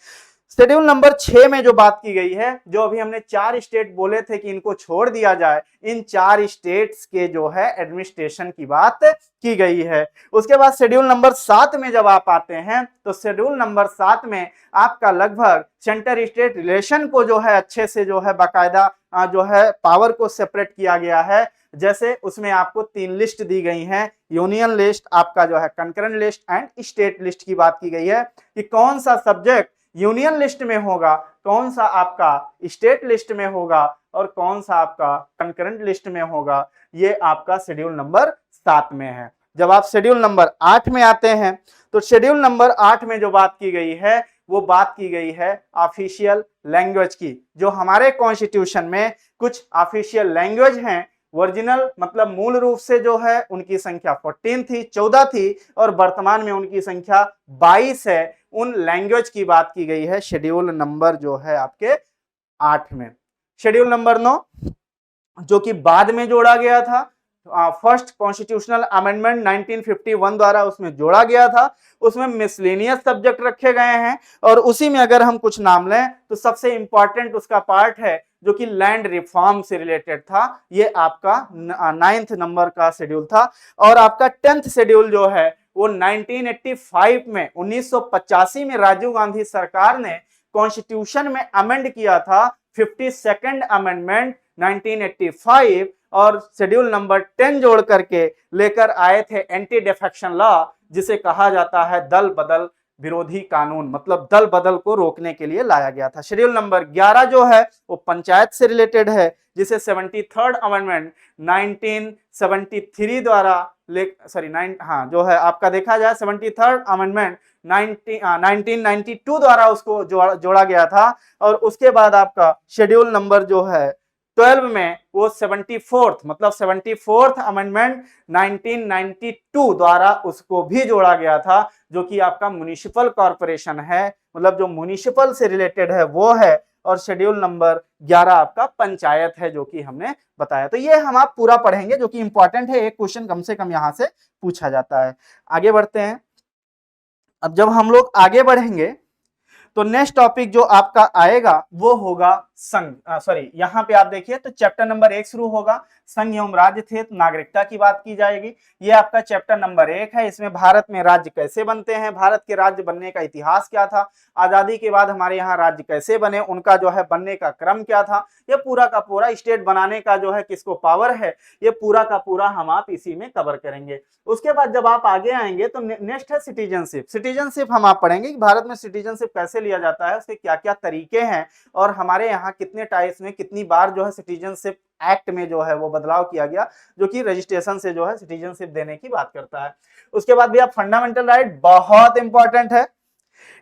शेड्यूल नंबर 6 में जो बात की गई है, जो अभी हमने 4 स्टेट बोले थे कि इनको छोड़ दिया जाए, इन 4 स्टेट्स के जो है एडमिनिस्ट्रेशन की बात की गई है। उसके बाद शेड्यूल नंबर 7 में जब आप आते हैं तो शेड्यूल नंबर 7 में आपका लगभग सेंटर स्टेट रिलेशन को जो है अच्छे से जो है बाकायदा जो है पावर को सेपरेट किया गया है। जैसे उसमें आपको 3 लिस्ट दी गई हैं, यूनियन लिस्ट, आपका जो है concurrent list and state list की बात की गई है कि कौन सा सब्जेक्ट यूनियन लिस्ट में होगा, कौन सा आपका स्टेट लिस्ट में होगा और कौन सा आपका कंकरेंट लिस्ट में होगा, ये आपका शेड्यूल नंबर 7 में है। जब आप शेड्यूल नंबर 8 में आते हैं तो शेड्यूल नंबर 8 में जो बात की गई है वो बात की गई है ऑफिशियल लैंग्वेज की। जो हमारे कॉन्स्टिट्यूशन में कुछ ऑफिशियल लैंग्वेज हैं, ओरिजिनल मतलब मूल रूप से जो है उनकी संख्या 14 थी और वर्तमान में उनकी संख्या 22 है, उन लैंग्वेज की बात की गई है शेड्यूल नंबर जो है आपके 8 में। शेड्यूल नंबर 9 जो कि बाद में जोड़ा गया था, फर्स्ट कॉन्स्टिट्यूशनल अमेंडमेंट 1951 द्वारा उसमें जोड़ा गया था, उसमें मिसलेनियस सब्जेक्ट रखे गए हैं और उसी में अगर हम कुछ नाम लें तो सबसे इंपॉर्टेंट उसका पार्ट है जो कि लैंड रिफॉर्म से रिलेटेड था, ये आपका 9th नंबर का शेड्यूल था। और आपका 10th शेड्यूल जो है वो 1985 में 1985 में राजीव गांधी सरकार ने कॉन्स्टिट्यूशन में अमेंड किया था, 52nd अमेंडमेंट 1985, और शेड्यूल नंबर 10 जोड़ करके लेकर आए थे एंटी डिफेक्शन लॉ, जिसे कहा जाता है दल बदल विरोधी कानून, मतलब दल बदल को रोकने के लिए लाया गया था। शेड्यूल नंबर 11 जो है वो पंचायत से रिलेटेड है, जिसे 73rd अमेंडमेंट 1973 द्वारा जो है आपका देखा जाए 73rd अमेंडमेंट 1992 द्वारा उसको जोड़ा गया था। और उसके बाद आपका शेड्यूल नंबर जो है 12 में वो 74th अमेंडमेंट 1992 द्वारा उसको भी जोड़ा गया था, जो कि आपका म्युनिसिपल कॉर्पोरेशन है, मतलब जो म्युनिसिपल से रिलेटेड है वो है। और शेड्यूल नंबर 11 आपका पंचायत है, जो कि हमने बताया। तो ये हम आप पूरा पढ़ेंगे, जो कि इंपॉर्टेंट है, एक क्वेश्चन कम से कम यहां से पूछा जाता है। आगे बढ़ते हैं। अब जब हम लोग आगे बढ़ेंगे तो नेक्स्ट टॉपिक जो आपका आएगा वो होगा संघ, यहाँ पे आप देखिए तो चैप्टर नंबर 1 शुरू होगा, संघ एवं राज्य थे, नागरिकता की बात की जाएगी। ये आपका चैप्टर नंबर 1 है। इसमें भारत में राज्य कैसे बनते हैं, भारत के राज्य बनने का इतिहास क्या था, आजादी के बाद हमारे यहाँ राज्य कैसे बने, उनका जो है बनने का क्रम क्या था, ये पूरा का पूरा स्टेट बनाने का जो है किसको पावर है, ये पूरा का पूरा हम आप इसी में कवर करेंगे। उसके बाद जब आप आगे आएंगे तो नेक्स्ट है सिटीजनशिप। सिटीजनशिप हम आप पढ़ेंगे कि भारत में सिटीजनशिप कैसे लिया जाता है, उसके क्या क्या तरीके हैं और हमारे यहाँ कितने टाइप्स में कितनी बार जो है सिटीजनशिप एक्ट में जो है वो बदलाव किया गया, जो कि रजिस्ट्रेशन से जो है सिटीजनशिप देने की बात करता है। उसके बाद भी आप फंडामेंटल राइट, बहुत इंपॉर्टेंट है।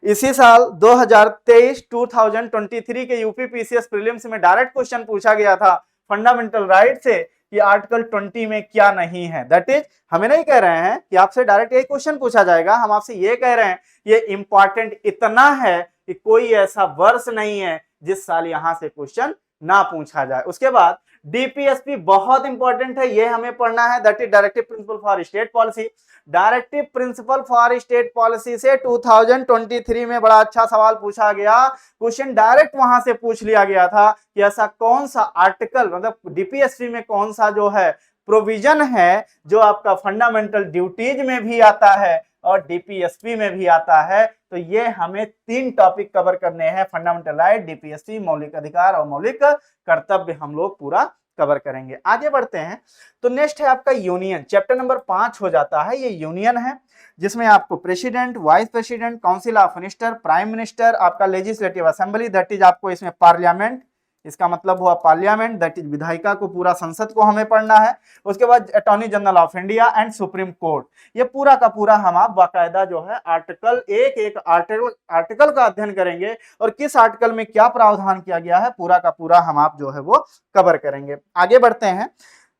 इसी साल 2023 के यूपी पीसीएस प्रीलिम्स में डायरेक्ट क्वेश्चन पूछा गया था फंडामेंटल राइट से कि आर्टिकल 20 में क्या नहीं है। दैट इज, हमें नहीं कह रहे हैं कि आपसे डायरेक्ट एक क्वेश्चन पूछा जाएगा, हम आपसे ये कह रहे हैं ये इंपॉर्टेंट इतना है कि कोई ऐसा वर्ष नहीं है जिस साल यहां से क्वेश्चन ना पूछा जाए। उसके बाद डीपीएसपी बहुत इंपॉर्टेंट है, ये हमें पढ़ना है, that is directive principle for state policy. Directive principle for state policy से 2023 में बड़ा अच्छा सवाल पूछा गया, क्वेश्चन डायरेक्ट वहां से पूछ लिया गया था कि ऐसा कौन सा आर्टिकल, मतलब डीपीएसपी में कौन सा जो है प्रोविजन है जो आपका फंडामेंटल ड्यूटीज में भी आता है और डीपीएसपी में भी आता है। तो ये हमें 3 टॉपिक कवर करने हैं, फंडामेंटल राइट, डीपीएसपी, मौलिक अधिकार और मौलिक कर्तव्य हम लोग पूरा कवर करेंगे। आगे बढ़ते हैं तो नेक्स्ट है आपका यूनियन, चैप्टर नंबर 5 हो जाता है, ये यूनियन है जिसमें आपको president, vice president, council of minister, prime minister, आपका लेजिस्लेटिव असेंबली दैट इज आपको इसमें पार्लियामेंट, इसका मतलब हुआ पार्लियामेंट दैट इज विधायिका को, पूरा संसद को हमें पढ़ना है। उसके बाद attorney general of India and supreme court, ये पूरा का पूरा हम आप बाकायदा जो है आर्टिकल, एक एक आर्टिकल का अध्ययन करेंगे और किस आर्टिकल में क्या प्रावधान किया गया है पूरा का पूरा हम आप जो है वो कवर करेंगे। आगे बढ़ते हैं,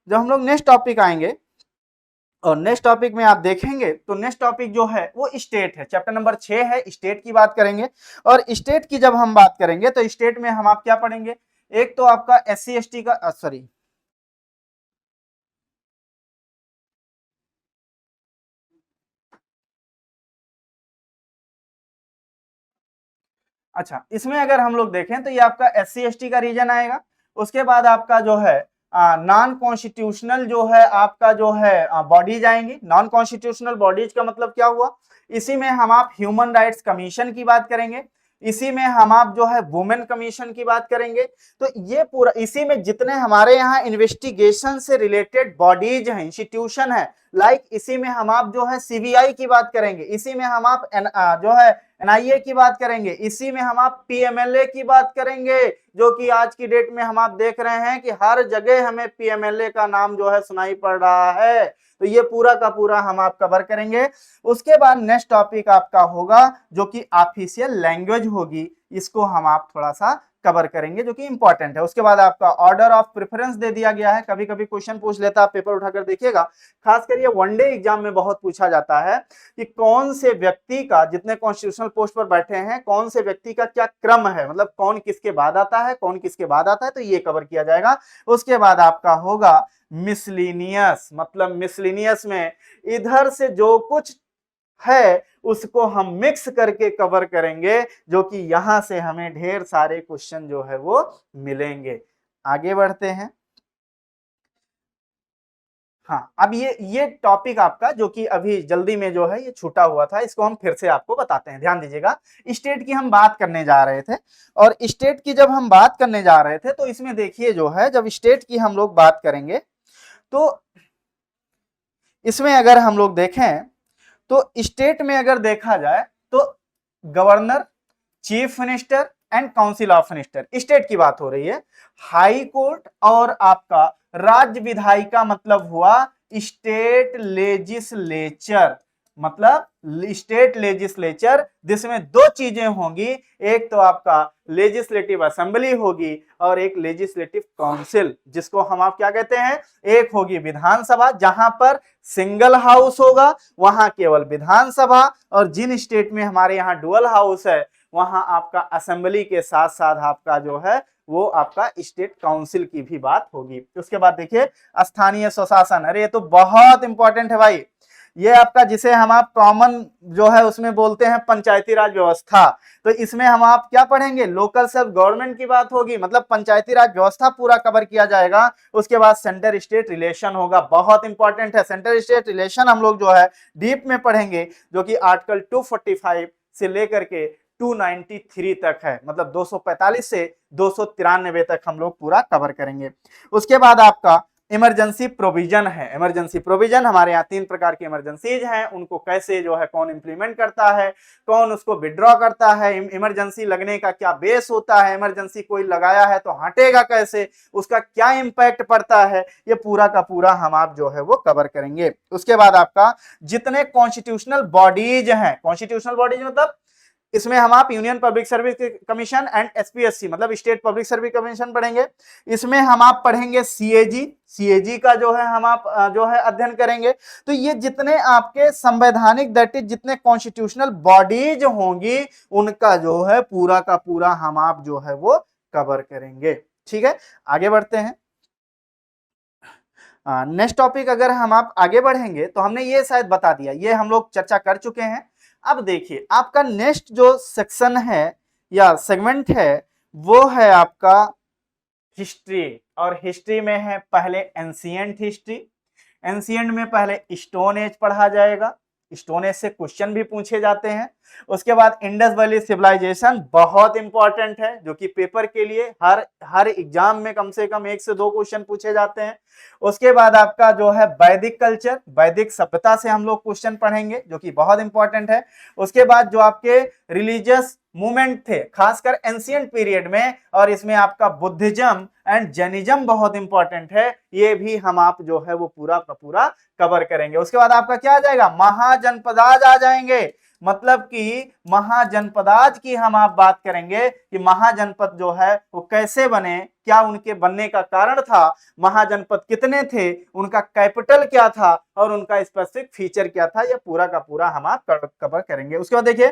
जब हम लोग नेक्स्ट टॉपिक आएंगे और नेक्स्ट टॉपिक में आप देखेंगे तो नेक्स्ट टॉपिक जो है वो स्टेट है, चैप्टर नंबर 6 है, स्टेट की बात करेंगे। और स्टेट की जब हम बात करेंगे तो स्टेट में हम आप क्या पढ़ेंगे, एक तो आपका SC ST का सॉरी अच्छा, इसमें अगर हम लोग देखें तो ये आपका SC ST का रीजन आएगा। उसके बाद आपका जो है नॉन कॉन्स्टिट्यूशनल जो है आपका जो है बॉडीज आएंगी। नॉन कॉन्स्टिट्यूशनल बॉडीज का मतलब क्या हुआ, इसी में हम आप ह्यूमन राइट्स कमीशन की बात करेंगे, इसी में हम आप जो है वुमेन कमीशन की बात करेंगे। तो ये पूरा इसी में जितने हमारे यहाँ इन्वेस्टिगेशन से रिलेटेड बॉडीज हैं, इंस्टीट्यूशन है, लाइक इसी में हम आप जो है CBI की बात करेंगे, इसी में हम आप जो है NIA की बात करेंगे, इसी में हम आप PMLA की बात करेंगे, जो कि आज की डेट में हम आप देख रहे हैं कि हर जगह हमें PMLA का नाम जो है सुनाई पड़ रहा है। तो ये पूरा का पूरा हम आप कवर करेंगे। उसके बाद नेक्स्ट टॉपिक आपका होगा जो कि ऑफिशियल लैंग्वेज होगी, इसको हम आप थोड़ा सा कवर करेंगे जो कि इंपॉर्टेंट है। उसके बाद आपका ऑर्डर ऑफ प्रेफरेंस दे दिया गया है, कभी कभी क्वेश्चन पूछ लेता है, पेपर उठाकर देखिएगा, खासकर ये वनडे एग्जाम में बहुत पूछा जाता है कि कौन से व्यक्ति का, जितने कॉन्स्टिट्यूशनल पोस्ट पर बैठे हैं, कौन से व्यक्ति का क्या क्रम है, मतलब कौन किसके बाद आता है, कौन किसके बाद आता है, तो ये कवर किया जाएगा। उसके बाद आपका होगा मिसलिनियस, मतलब मिसलिनियस में इधर से जो कुछ है उसको हम मिक्स करके कवर करेंगे, जो कि यहां से हमें ढेर सारे क्वेश्चन जो है वो मिलेंगे। आगे बढ़ते हैं। हाँ, अब ये टॉपिक आपका जो कि अभी जल्दी में जो है ये छूटा हुआ था, इसको हम फिर से आपको बताते हैं, ध्यान दीजिएगा। स्टेट की हम बात करने जा रहे थे और स्टेट की जब हम बात करने जा रहे थे तो इसमें देखिए जो है, जब स्टेट की हम लोग बात करेंगे तो इसमें अगर हम लोग देखें तो स्टेट में अगर देखा जाए तो governor, chief minister and council of minister, state की बात हो रही है। हाई कोर्ट और आपका राज्य विधायिका मतलब हुआ स्टेट लेजिस्लेचर, मतलब स्टेट लेजिस्लेचर, जिसमें दो चीजें होंगी, एक तो आपका लेजिस्लेटिव असेंबली होगी और एक लेजिस्लेटिव काउंसिल, जिसको हम आप क्या कहते हैं, एक होगी विधानसभा जहां पर सिंगल हाउस होगा, वहां केवल विधानसभा, और जिन स्टेट में हमारे यहाँ डुअल हाउस है वहां आपका असेंबली के साथ साथ आपका जो है वो आपका स्टेट काउंसिल की भी बात होगी। उसके बाद देखिए स्थानीय स्वशासन, अरे ये तो बहुत इंपॉर्टेंट है भाई, ये आपका जिसे हम आप कॉमन जो है उसमें बोलते हैं पंचायती राज व्यवस्था। तो इसमें हम आप क्या पढ़ेंगे, लोकल सेल्फ गवर्नमेंट की बात होगी, मतलब पंचायती राज व्यवस्था पूरा कवर किया जाएगा। उसके बाद सेंटर स्टेट रिलेशन होगा, बहुत इंपॉर्टेंट है, सेंटर स्टेट रिलेशन हम लोग जो है डीप में पढ़ेंगे, जो कि आर्टिकल 245 से लेकर के 293 तक है, मतलब 245 से 293 तक हम लोग पूरा कवर करेंगे। उसके बाद आपका इमरजेंसी प्रोविजन है। इमरजेंसी प्रोविजन हमारे यहाँ 3 प्रकार की इमरजेंसीज हैं, उनको कैसे जो है कौन इंप्लीमेंट करता है, कौन उसको विड्रॉ करता है, इमरजेंसी लगने का क्या बेस होता है, इमरजेंसी कोई लगाया है तो हटेगा कैसे, उसका क्या इंपैक्ट पड़ता है, ये पूरा का पूरा हम आप जो है वो कवर करेंगे। उसके बाद आपका जितने कॉन्स्टिट्यूशनल बॉडीज हैं, कॉन्स्टिट्यूशनल बॉडीज मतलब इसमें हम आप union public service commission and SPSC मतलब स्टेट पब्लिक सर्विस कमीशन पढ़ेंगे। इसमें हम आप पढ़ेंगे CAG का जो है हम आप जो है अध्ययन करेंगे। तो ये जितने आपके संवैधानिक दैट इज जितने कॉन्स्टिट्यूशनल बॉडीज होंगी उनका जो है पूरा का पूरा हम आप जो है वो कवर करेंगे। ठीक है, आगे बढ़ते हैं। नेक्स्ट टॉपिक अगर हम आप आगे बढ़ेंगे तो हमने ये शायद बता दिया, ये हम लोग चर्चा कर चुके हैं। अब देखिए आपका नेक्स्ट जो सेक्शन है या सेगमेंट है वो है आपका हिस्ट्री, और हिस्ट्री में है पहले एंशिएंट हिस्ट्री। एंशिएंट में पहले स्टोन एज पढ़ा जाएगा, स्टोन एज से क्वेश्चन भी पूछे जाते हैं। उसके बाद इंडस वैली सिविलाइजेशन बहुत इंपॉर्टेंट है, जो कि पेपर के लिए हर एग्जाम में कम से कम 1 से 2 क्वेश्चन पूछे जाते हैं। उसके बाद आपका जो है वैदिक कल्चर, वैदिक सभ्यता से हम लोग क्वेश्चन पढ़ेंगे, जो कि बहुत इंपॉर्टेंट है। उसके बाद जो आपके रिलीजियस मूवमेंट थे खासकर एंशिएंट पीरियड में, और इसमें आपका बुद्धिज्म एंड जैनिज्म बहुत इंपॉर्टेंट है, ये भी हम आप जो है वो पूरा का पूरा कवर करेंगे। उसके बाद आपका क्या आ जाएगा, महाजनपदाज आ जाएंगे। मतलब कि महाजनपदाज की हम आप बात करेंगे कि महाजनपद जो है वो कैसे बने, क्या उनके बनने का कारण था, महाजनपद कितने थे, उनका कैपिटल क्या था और उनका स्पेसिफिक फीचर क्या था, ये पूरा का पूरा हम आप कवर करेंगे। उसके बाद देखिए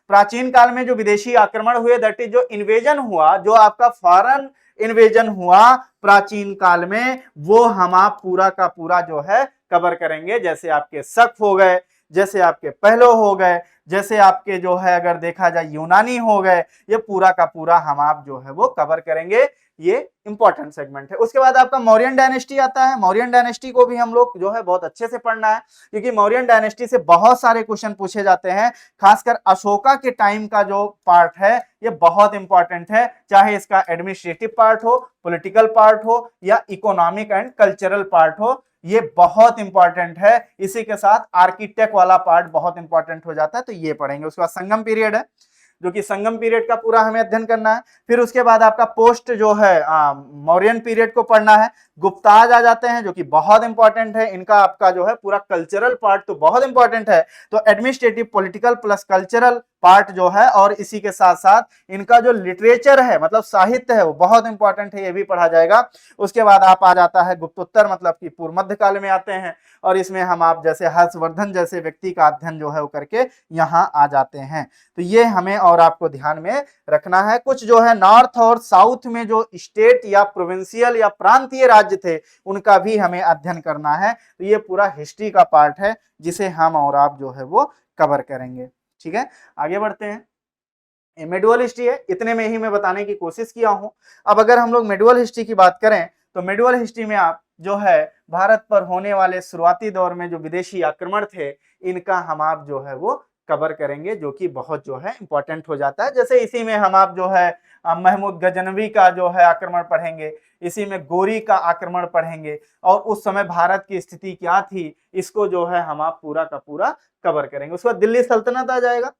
प्राचीन काल में जो विदेशी आक्रमण हुए, दैट इज जो इन्वेजन हुआ, जो आपका फॉरेन इन्वेजन हुआ प्राचीन काल में, वो हम आप पूरा का पूरा जो है कवर करेंगे। जैसे आपके शक हो गए, जैसे आपके पहलो हो गए, जैसे आपके जो है अगर देखा जाए यूनानी हो गए, ये पूरा का पूरा हम आप जो है वो कवर करेंगे। ये इंपॉर्टेंट सेगमेंट है। उसके बाद आपका मौर्यन डायनेस्टी आता है। मौर्यन डायनेस्टी को भी हम लोग जो है बहुत अच्छे से पढ़ना है, क्योंकि मौर्यन डायनेस्टी से बहुत सारे क्वेश्चन पूछे जाते हैं। खासकर अशोका के टाइम का जो पार्ट है ये बहुत इंपॉर्टेंट है, चाहे इसका एडमिनिस्ट्रेटिव पार्ट हो, पॉलिटिकल पार्ट हो या इकोनॉमिक एंड कल्चरल पार्ट हो, ये बहुत इंपॉर्टेंट है। इसी के साथ आर्किटेक्ट वाला पार्ट बहुत इंपॉर्टेंट हो जाता है, तो ये पढ़ेंगे। उसके बाद संगम पीरियड है, जो कि संगम पीरियड का पूरा हमें अध्ययन करना है। फिर उसके बाद आपका पोस्ट जो है मौर्यन पीरियड को पढ़ना है। गुप्ताज आ जाते हैं, जो कि बहुत इंपॉर्टेंट है। इनका आपका जो है पूरा कल्चरल पार्ट तो बहुत इंपॉर्टेंट है, तो administrative political plus cultural part जो है, और इसी के साथ साथ इनका जो लिटरेचर है मतलब साहित्य है वो बहुत इंपॉर्टेंट है, ये भी पढ़ा जाएगा। उसके बाद आप आ जाता है गुप्तोत्तर, मतलब कि पूर्व मध्य काल में आते हैं, और इसमें हम आप जैसे हर्षवर्धन जैसे व्यक्ति का अध्ययन जो है वो करके यहाँ आ जाते हैं। तो ये हमें और आपको ध्यान में रखना है। कुछ जो है नॉर्थ और साउथ में जो स्टेट या प्रोविंशियल या प्रांतीय राज्य थे, उनका भी हमें अध्ययन करना है। तो ये पूरा हिस्ट्री का पार्ट है, जिसे हम और आप जो है वो कवर करेंगे। ठीक है, आगे बढ़ते हैं। मेडुअल हिस्ट्री है, इतने में ही मैं बताने की कोशिश किया हूं। अब अगर हम लोग मेडुअल हिस्ट्री की बात करें, तो मेडुअल हिस्ट्री में आप जो है भारत पर होने वाले शुरुआती दौर में जो विदेशी आक्रमण थे, इनका हम आप जो है वो कवर करेंगे, जो कि बहुत जो है इंपॉर्टेंट हो जाता है। जैसे इसी में हम आप जो है महमूद गजनवी का जो है आक्रमण पढ़ेंगे, इसी में गोरी का आक्रमण पढ़ेंगे, और उस समय भारत की स्थिति क्या थी, इसको जो है हम आप पूरा का पूरा कवर करेंगे। उसके बाद दिल्ली सल्तनत आ जाएगा।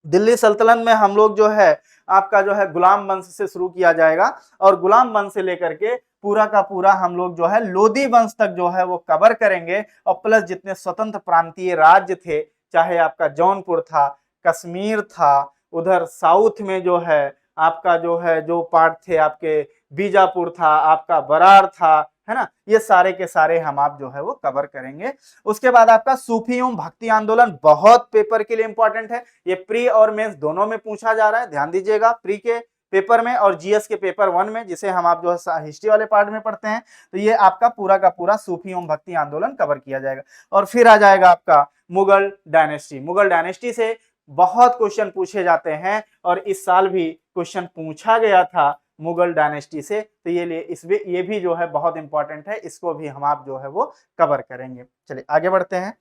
दिल्ली सल्तनत में हम लोग जो है आपका जो है गुलाम वंश से शुरू किया जाएगा, और गुलाम वंश से लेकर के पूरा का पूरा हम लोग जो है लोधी वंश तक जो है वो कवर करेंगे। और प्लस जितने स्वतंत्र प्रांतीय राज्य थे, चाहे आपका जौनपुर था, कश्मीर था, उधर साउथ में जो है आपका जो है जो पार्ट थे आपके बीजापुर था, आपका बरार था, है ना, ये सारे के सारे हम आप जो है वो कवर करेंगे। उसके बाद आपका सूफी एवं भक्ति आंदोलन बहुत पेपर के लिए इंपॉर्टेंट है। ये प्री और मेंस दोनों में पूछा जा रहा है, ध्यान दीजिएगा, प्री के पेपर में और जीएस के पेपर 1 में, जिसे हम आप जो है हिस्ट्री वाले पार्ट में पढ़ते हैं। तो ये आपका पूरा का पूरा सूफी एवं भक्ति आंदोलन कवर किया जाएगा। और फिर आ जाएगा आपका मुगल डायनेस्टी। मुगल डायनेस्टी से बहुत क्वेश्चन पूछे जाते हैं, और इस साल भी क्वेश्चन पूछा गया था मुगल डायनेस्टी से, तो ये भी जो है बहुत इंपॉर्टेंट है, इसको भी हम आप जो है वो कवर करेंगे। चलिए आगे बढ़ते हैं।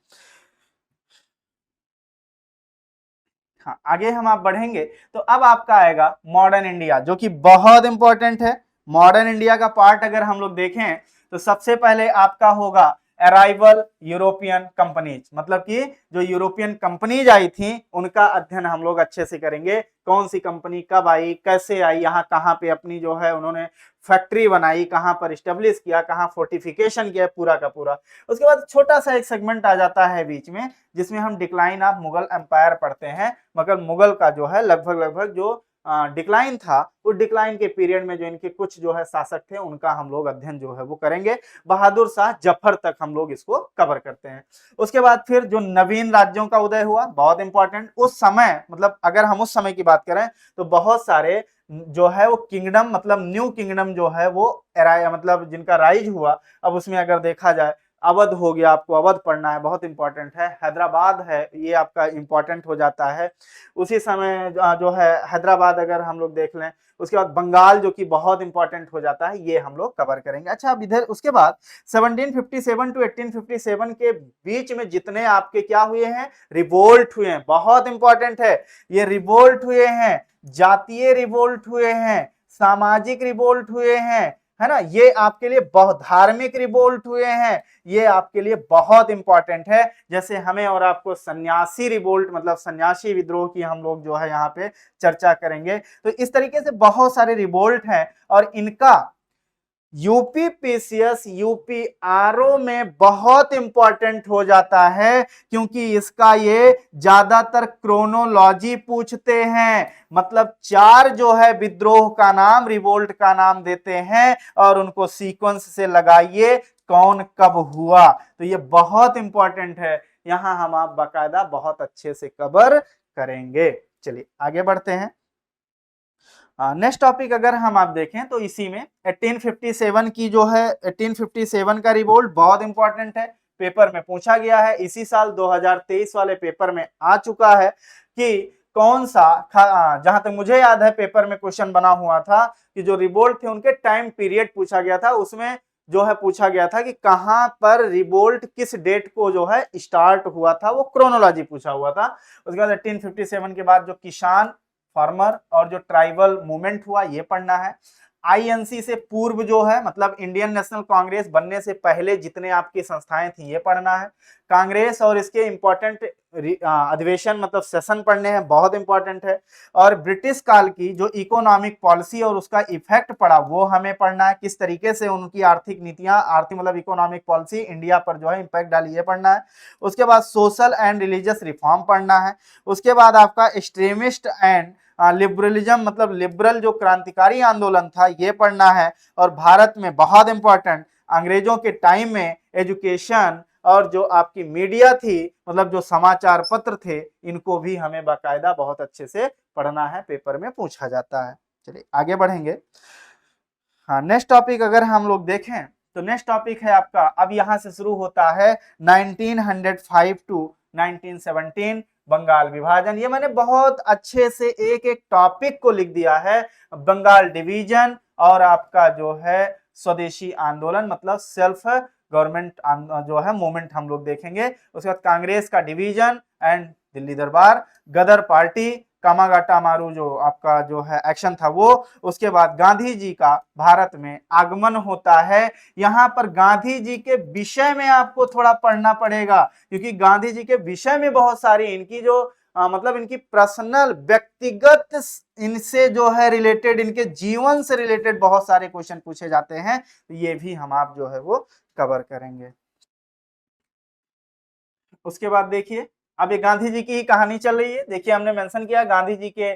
हाँ, आगे हम आप बढ़ेंगे तो अब आपका आएगा मॉडर्न इंडिया, जो कि बहुत इंपॉर्टेंट है। मॉडर्न इंडिया का पार्ट अगर हम लोग देखें, तो सबसे पहले आपका होगा अराइवल यूरोपियन कंपनीज, मतलब कि जो यूरोपियन कंपनीज आई थी उनका अध्ययन हम लोग अच्छे से करेंगे। कौन सी कंपनी कब आई, कैसे आई, यहाँ कहाँ पे अपनी जो है उन्होंने फैक्ट्री बनाई, कहाँ पर स्टेब्लिश किया, कहाँ फोर्टिफिकेशन किया, पूरा का पूरा। उसके बाद छोटा सा एक सेगमेंट आ जाता है बीच में, जिसमें हम डिक्लाइन ऑफ मुगल एम्पायर पढ़ते हैं। मगर मुगल का जो है लगभग जो डिक्लाइन था, उस डिक्लाइन के पीरियड में जो इनके कुछ जो है शासक थे, उनका हम लोग अध्ययन जो है वो करेंगे। बहादुर शाह जफर तक हम लोग इसको कवर करते हैं। उसके बाद फिर जो नवीन राज्यों का उदय हुआ, बहुत इंपॉर्टेंट। उस समय मतलब अगर हम उस समय की बात करें, तो बहुत सारे जो है वो किंगडम, मतलब न्यू किंगडम जो है वो मतलब जिनका राइज हुआ, अब उसमें अगर देखा जाए अवध हो गया, आपको अवध पढ़ना है, बहुत इंपॉर्टेंट है। हैदराबाद है, ये आपका इंपॉर्टेंट हो जाता है। उसी समय जो है हैदराबाद अगर हम लोग देख लें, उसके बाद बंगाल जो कि बहुत इंपॉर्टेंट हो जाता है, ये हम लोग कवर करेंगे। अच्छा, अब इधर उसके बाद 1757 टू 1857 के बीच में जितने आपके क्या हुए हैं, रिवोल्ट हुए हैं, बहुत इंपॉर्टेंट है। ये रिवोल्ट हुए हैं, जातीय रिवोल्ट हुए हैं, सामाजिक रिवोल्ट हुए हैं, है ना, ये आपके लिए बहुत धार्मिक रिवोल्ट हुए हैं, ये आपके लिए बहुत इंपॉर्टेंट है। जैसे हमें और आपको सन्यासी रिवोल्ट मतलब सन्यासी विद्रोह की हम लोग जो है यहाँ पे चर्चा करेंगे। तो इस तरीके से बहुत सारे रिवोल्ट हैं और इनका यूपी पीसीएस यूपी आरओ में बहुत इंपॉर्टेंट हो जाता है, क्योंकि इसका ये ज्यादातर क्रोनोलॉजी पूछते हैं। मतलब 4 जो है विद्रोह का नाम, रिवोल्ट का नाम देते हैं और उनको सीक्वेंस से लगाइए कौन कब हुआ। तो ये बहुत इंपॉर्टेंट है, यहां हम आप बाकायदा बहुत अच्छे से कवर करेंगे। चलिए आगे बढ़ते हैं। नेक्स्ट टॉपिक अगर हम आप देखें तो इसी में 1857 की जो है 1857 का रिवोल्ट बहुत इंपॉर्टेंट है, पेपर में पूछा गया है, इसी साल 2023 वाले पेपर में आ चुका है कि कौन सा, जहां तक मुझे याद है पेपर में क्वेश्चन बना हुआ था कि जो रिवोल्ट थे उनके टाइम पीरियड पूछा गया था, उसमें जो है पूछा गया था कि कहां पर रिवोल्ट किस डेट को जो है स्टार्ट हुआ था, वो क्रोनोलॉजी पूछा हुआ था। उसके बाद 1857 के बाद जो किसान फार्मर और जो ट्राइबल मूवमेंट हुआ ये पढ़ना है। आईएनसी से पूर्व जो है मतलब इंडियन नेशनल कांग्रेस बनने से पहले जितने आपकी संस्थाएं थी ये पढ़ना है। कांग्रेस और इसके इंपॉर्टेंट अधिवेशन मतलब सेशन पढ़ने हैं, बहुत इंपॉर्टेंट है। और ब्रिटिश काल की जो इकोनॉमिक पॉलिसी और उसका इफेक्ट पड़ा वो हमें पढ़ना है, किस तरीके से उनकी आर्थिक नीतियां, आर्थिक मतलब इकोनॉमिक पॉलिसी इंडिया पर जो है इंपैक्ट डाली, ये पढ़ना है। उसके बाद सोशल एंड रिलीजियस रिफॉर्म पढ़ना है। उसके बाद आपका एक्सट्रीमिस्ट एंड लिबरलिज्म मतलब लिबरल जो क्रांतिकारी आंदोलन था ये पढ़ना है। और भारत में बहुत इंपॉर्टेंट अंग्रेजों के टाइम में एजुकेशन और जो आपकी मीडिया थी मतलब जो समाचार पत्र थे, इनको भी हमें बाकायदा बहुत अच्छे से पढ़ना है, पेपर में पूछा जाता है। चलिए आगे बढ़ेंगे। हाँ, नेक्स्ट टॉपिक अगर हम लोग देखें तो नेक्स्ट टॉपिक है आपका, अब यहां से शुरू होता है 1905 टू 1917 बंगाल विभाजन। ये मैंने बहुत अच्छे से एक एक टॉपिक को लिख दिया है। बंगाल डिवीजन और आपका जो है स्वदेशी आंदोलन मतलब सेल्फ गवर्नमेंट जो है मूवमेंट हम लोग देखेंगे। उसके बाद कांग्रेस का डिवीजन एंड दिल्ली दरबार, गदर पार्टी, कामागाटा मारू जो आपका जो है एक्शन था वो। उसके बाद गांधी जी का भारत में आगमन होता है। यहां पर गांधी जी के विषय में आपको थोड़ा पढ़ना पड़ेगा, क्योंकि गांधी जी के विषय में बहुत सारी इनकी जो मतलब इनकी पर्सनल व्यक्तिगत इनसे जो है रिलेटेड, इनके जीवन से रिलेटेड बहुत सारे क्वेश्चन पूछे जाते हैं, तो ये भी हम आप जो है वो कवर करेंगे। उसके बाद देखिए, अब ये गांधी जी की ही कहानी चल रही है। देखिए हमने मेंशन किया गांधी जी के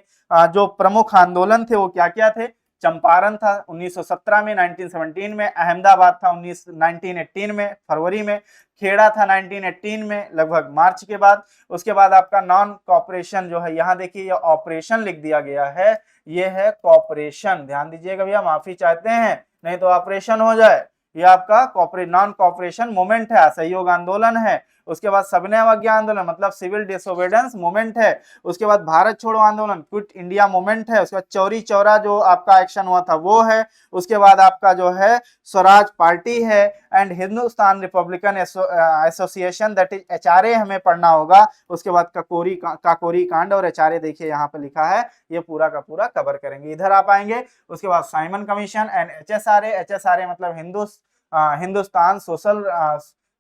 जो प्रमुख आंदोलन थे वो क्या क्या थे। चंपारण था 1917 में, 1917 में अहमदाबाद था 1918 में फरवरी में, खेड़ा था 1918 में लगभग मार्च के बाद। उसके बाद आपका नॉन कॉपरेशन जो है, यहाँ देखिए ये ऑपरेशन लिख दिया गया है, ये है कॉपरेशन, ध्यान दीजिएगा भैया, माफी चाहते हैं नहीं तो ऑपरेशन हो जाए। ये आपका नॉन कॉपरेशन मूवमेंट है, असहयोग आंदोलन है। उसके बाद सबने अवज्ञा आंदोलन मतलब सिविल डिसोबीडियंस मूवमेंट है। उसके बाद भारत छोड़ो आंदोलन क्विट इंडिया मूवमेंट है। उसके बाद चौरी चौरा जो आपका एक्शन हुआ था वो है। उसके बाद आपका जो है स्वराज पार्टी है and Hindustan Republican association that is HRA हमें पढ़ना होगा। उसके बाद काकोरी कांड और एचआरए देखिए यहाँ पे लिखा है, ये पूरा का पूरा कवर करेंगे, इधर आप आएंगे। उसके बाद साइमन कमीशन एंड एचएसआरए मतलब हिंदुस्तान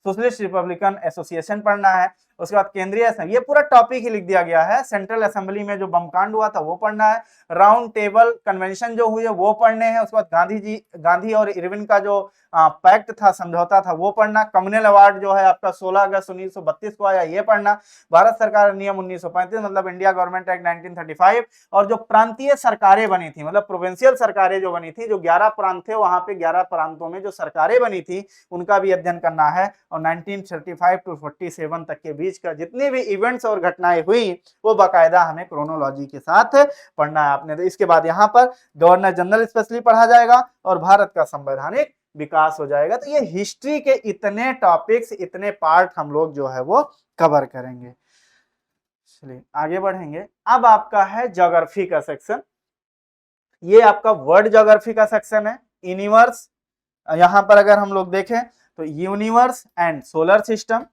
सोशलिस्ट रिपब्लिकन एसोसिएशन पढ़ना है। उसके बाद केंद्रीय असेंबली, ये पूरा टॉपिक ही लिख दिया गया है। सेंट्रल असेंबली में जो बमकांड हुआ था वो पढ़ना है। राउंड टेबल कन्वेंशन जो हुई है वो पढ़ने हैं। उसके बाद गांधी और इरविन का जो पैक्ट था, समझौता था, वो पढ़ना। कम्युनल अवार्ड जो है आपका 16 अगस्त 1932 को आया, ये पढ़ना। भारत सरकार नियम 1935 मतलब इंडिया गवर्नमेंट एक्ट 1935। और जो प्रांतीय सरकारें बनी थी मतलब प्रोविंशियल सरकारें जो बनी थी, जो 11 प्रांत थे वहां पे 11 प्रांतों में जो सरकारें बनी थी उनका भी अध्ययन करना है। और 1935 टू 47 तक के बीच का जितने भी इवेंट्स और घटनाएं हुई वो बाकायदा हमें क्रोनोलॉजी के साथ पढ़ना है आपने। तो इसके बाद यहाँ पर गवर्नर जनरल स्पेशली पढ़ा जाएगा और भारत का संवैधानिक विकास हो जाएगा। तो ये हिस्ट्री के इतने टॉपिक्स, इतने पार्ट हम लोग जो है वो कवर करेंगे। चलिए आगे बढ़ेंगे। अब आपका है ज्योग्राफी का सेक्शन। ये आपका वर्ल्ड ज्योग्राफी का सेक्शन है। यूनिवर्स, यहां पर अगर हम लोग देखें तो यूनिवर्स एंड सोलर सिस्टम,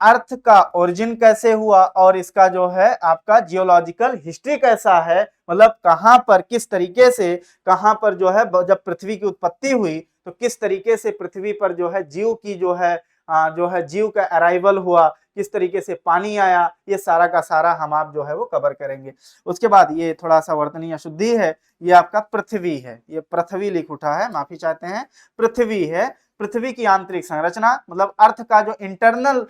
अर्थ का ओरिजिन कैसे हुआ और इसका जो है आपका जियोलॉजिकल हिस्ट्री कैसा है, मतलब कहां पर किस तरीके से, कहां पर जो है जब पृथ्वी की उत्पत्ति हुई तो किस तरीके से पृथ्वी पर जो है जीव की जो है जीव का अराइवल हुआ, किस तरीके से पानी आया, ये सारा का सारा हम आप जो है वो कवर करेंगे। उसके बाद ये थोड़ा सा वर्तनीय अशुद्धि है, ये आपका पृथ्वी है, ये पृथ्वी लिख उठा है, माफी चाहते हैं, पृथ्वी है। पृथ्वी की आंतरिक संरचना, मतलब अर्थ का जो इंटरनल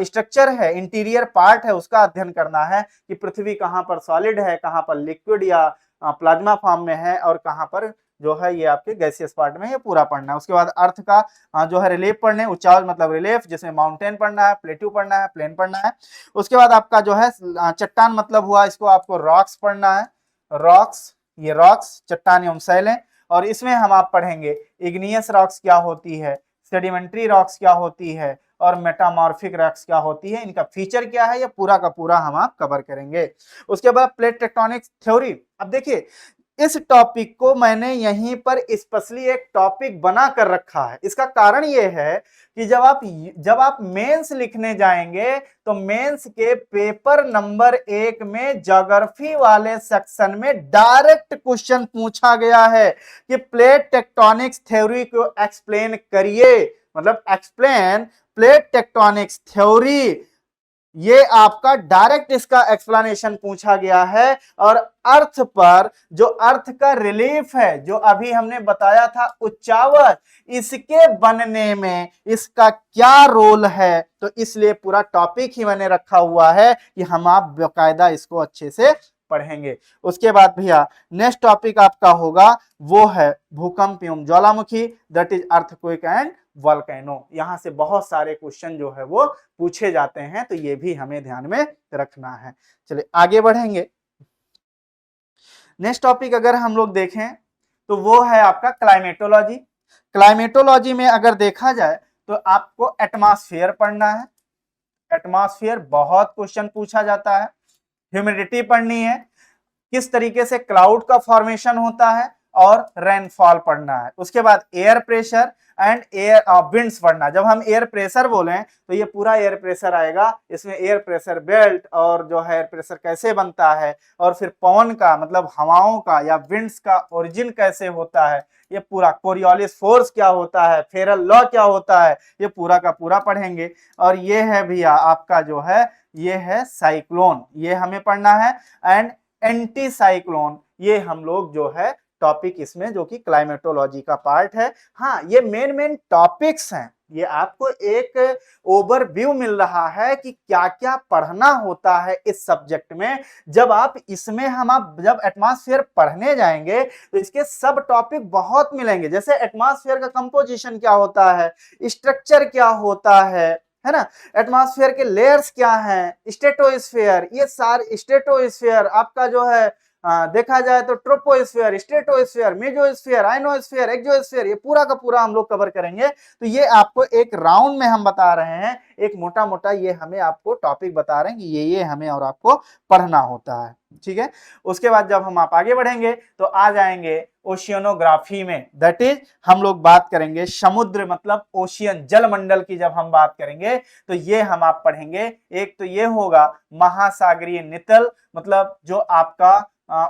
स्ट्रक्चर है, इंटीरियर पार्ट है, उसका अध्ययन करना है कि पृथ्वी कहां पर सॉलिड है, कहां पर लिक्विड या प्लाज्मा फॉर्म में है और कहां पर जो है ये आपके गैसियस पार्ट में, ये पूरा पढ़ना है। उसके बाद अर्थ का जो है रिलीफ पढ़ने, ऊंचाई मतलब रिलीफ, जिसमें माउंटेन पढ़ना है, प्लेट्यू पढ़ना है, प्लेन पढ़ना है। उसके बाद आपका जो है चट्टान मतलब हुआ, इसको आपको रॉक्स पढ़ना है। रॉक्स, ये रॉक्स चट्टान एवं शैलें, और इसमें हम आप पढ़ेंगे इग्नियस रॉक्स क्या होती है, सेडिमेंट्री रॉक्स क्या होती है और मेटामॉर्फिक रॉक्स क्या होती है, इनका फीचर क्या है, ये पूरा का पूरा हम आप कवर करेंगे। उसके बाद प्लेट टेक्टोनिक थ्योरी। अब देखिए इस टॉपिक को मैंने यहीं पर स्पेशली एक टॉपिक बना कर रखा है। इसका कारण यह है कि जब आप मेंस लिखने जाएंगे तो मेंस के पेपर नंबर 1 में ज्योग्राफी वाले सेक्शन में डायरेक्ट क्वेश्चन पूछा गया है कि प्लेट टेक्टोनिक्स थ्योरी को एक्सप्लेन करिए, मतलब एक्सप्लेन प्लेट टेक्टोनिक्स थ्योरी, ये आपका डायरेक्ट इसका एक्सप्लेनेशन पूछा गया है। और अर्थ पर जो अर्थ का रिलीफ है, जो अभी हमने बताया था उच्चावच, इसके बनने में इसका क्या रोल है, तो इसलिए पूरा टॉपिक ही मैंने रखा हुआ है कि हम आप बाकायदा इसको अच्छे से पढ़ेंगे। उसके बाद भैया नेक्स्ट टॉपिक आपका होगा वो है भूकंप एवं ज्वालामुखी, that is earthquake and volcano. यहां से बहुत सारे क्वेश्चन जो है वो पूछे जाते हैं, तो ये भी हमें ध्यान में रखना है। चलिए आगे बढ़ेंगे। नेक्स्ट टॉपिक अगर हम लोग देखें तो वो है आपका क्लाइमेटोलॉजी। क्लाइमेटोलॉजी में अगर देखा जाए तो आपको एटमॉस्फेयर पढ़ना है। एटमॉस्फेयर बहुत क्वेश्चन पूछा जाता है। ह्यूमिडिटी पढ़नी है, किस तरीके से क्लाउड का फॉर्मेशन होता है, और रेनफॉल पढ़ना है। उसके बाद air pressure and air winds पढ़ना। जब हम एयर प्रेशर बोलें तो ये पूरा एयर प्रेशर आएगा, इसमें एयर प्रेशर बेल्ट और जो है एयर प्रेशर कैसे बनता है, और फिर पवन का मतलब हवाओं का या विंड्स का ओरिजिन कैसे होता है, ये पूरा कोरियोलिस फोर्स क्या होता है, फेरल लॉ क्या होता है, ये पूरा का पूरा पढ़ेंगे। और ये है भैया आपका जो है ये है साइक्लोन, ये हमें पढ़ना है, एंड एंटी साइक्लोन, ये हम लोग जो है टॉपिक इसमें जो कि क्लाइमेटोलॉजी का पार्ट है। हाँ, ये मेन टॉपिक्स हैं, ये आपको एक ओवरव्यू मिल रहा है कि क्या क्या पढ़ना होता है इस सब्जेक्ट में। जब आप इसमें आप जब एटमॉस्फेयर पढ़ने जाएंगे तो इसके सब टॉपिक बहुत मिलेंगे, जैसे एटमॉस्फेयर का कंपोजिशन क्या होता है, स्ट्रक्चर क्या होता है ना, एटमॉस्फेयर के लेयर्स क्या हैं, स्ट्रेटोस्फेयर, ये सारे स्ट्रेटोस्फेयर आपका जो है देखा जाए तो troposphere, stratosphere, mesosphere, ionosphere, exosphere, ये पूरा का पूरा हम लोग कवर करेंगे। तो ये आपको एक राउंड में हम बता रहे हैं, एक मोटा मोटा ये हमें आपको टॉपिक बता रहे हैं कि ये हमें और आपको पढ़ना होता है, ठीक है। उसके बाद जब हम आप आगे बढ़ेंगे तो आ जाएंगे ओशियनोग्राफी में, दैट इज हम लोग बात करेंगे समुद्र मतलब ओशियन, जलमंडल की जब हम बात करेंगे तो ये हम आप पढ़ेंगे। एक तो ये होगा महासागरीय नितल, मतलब जो आपका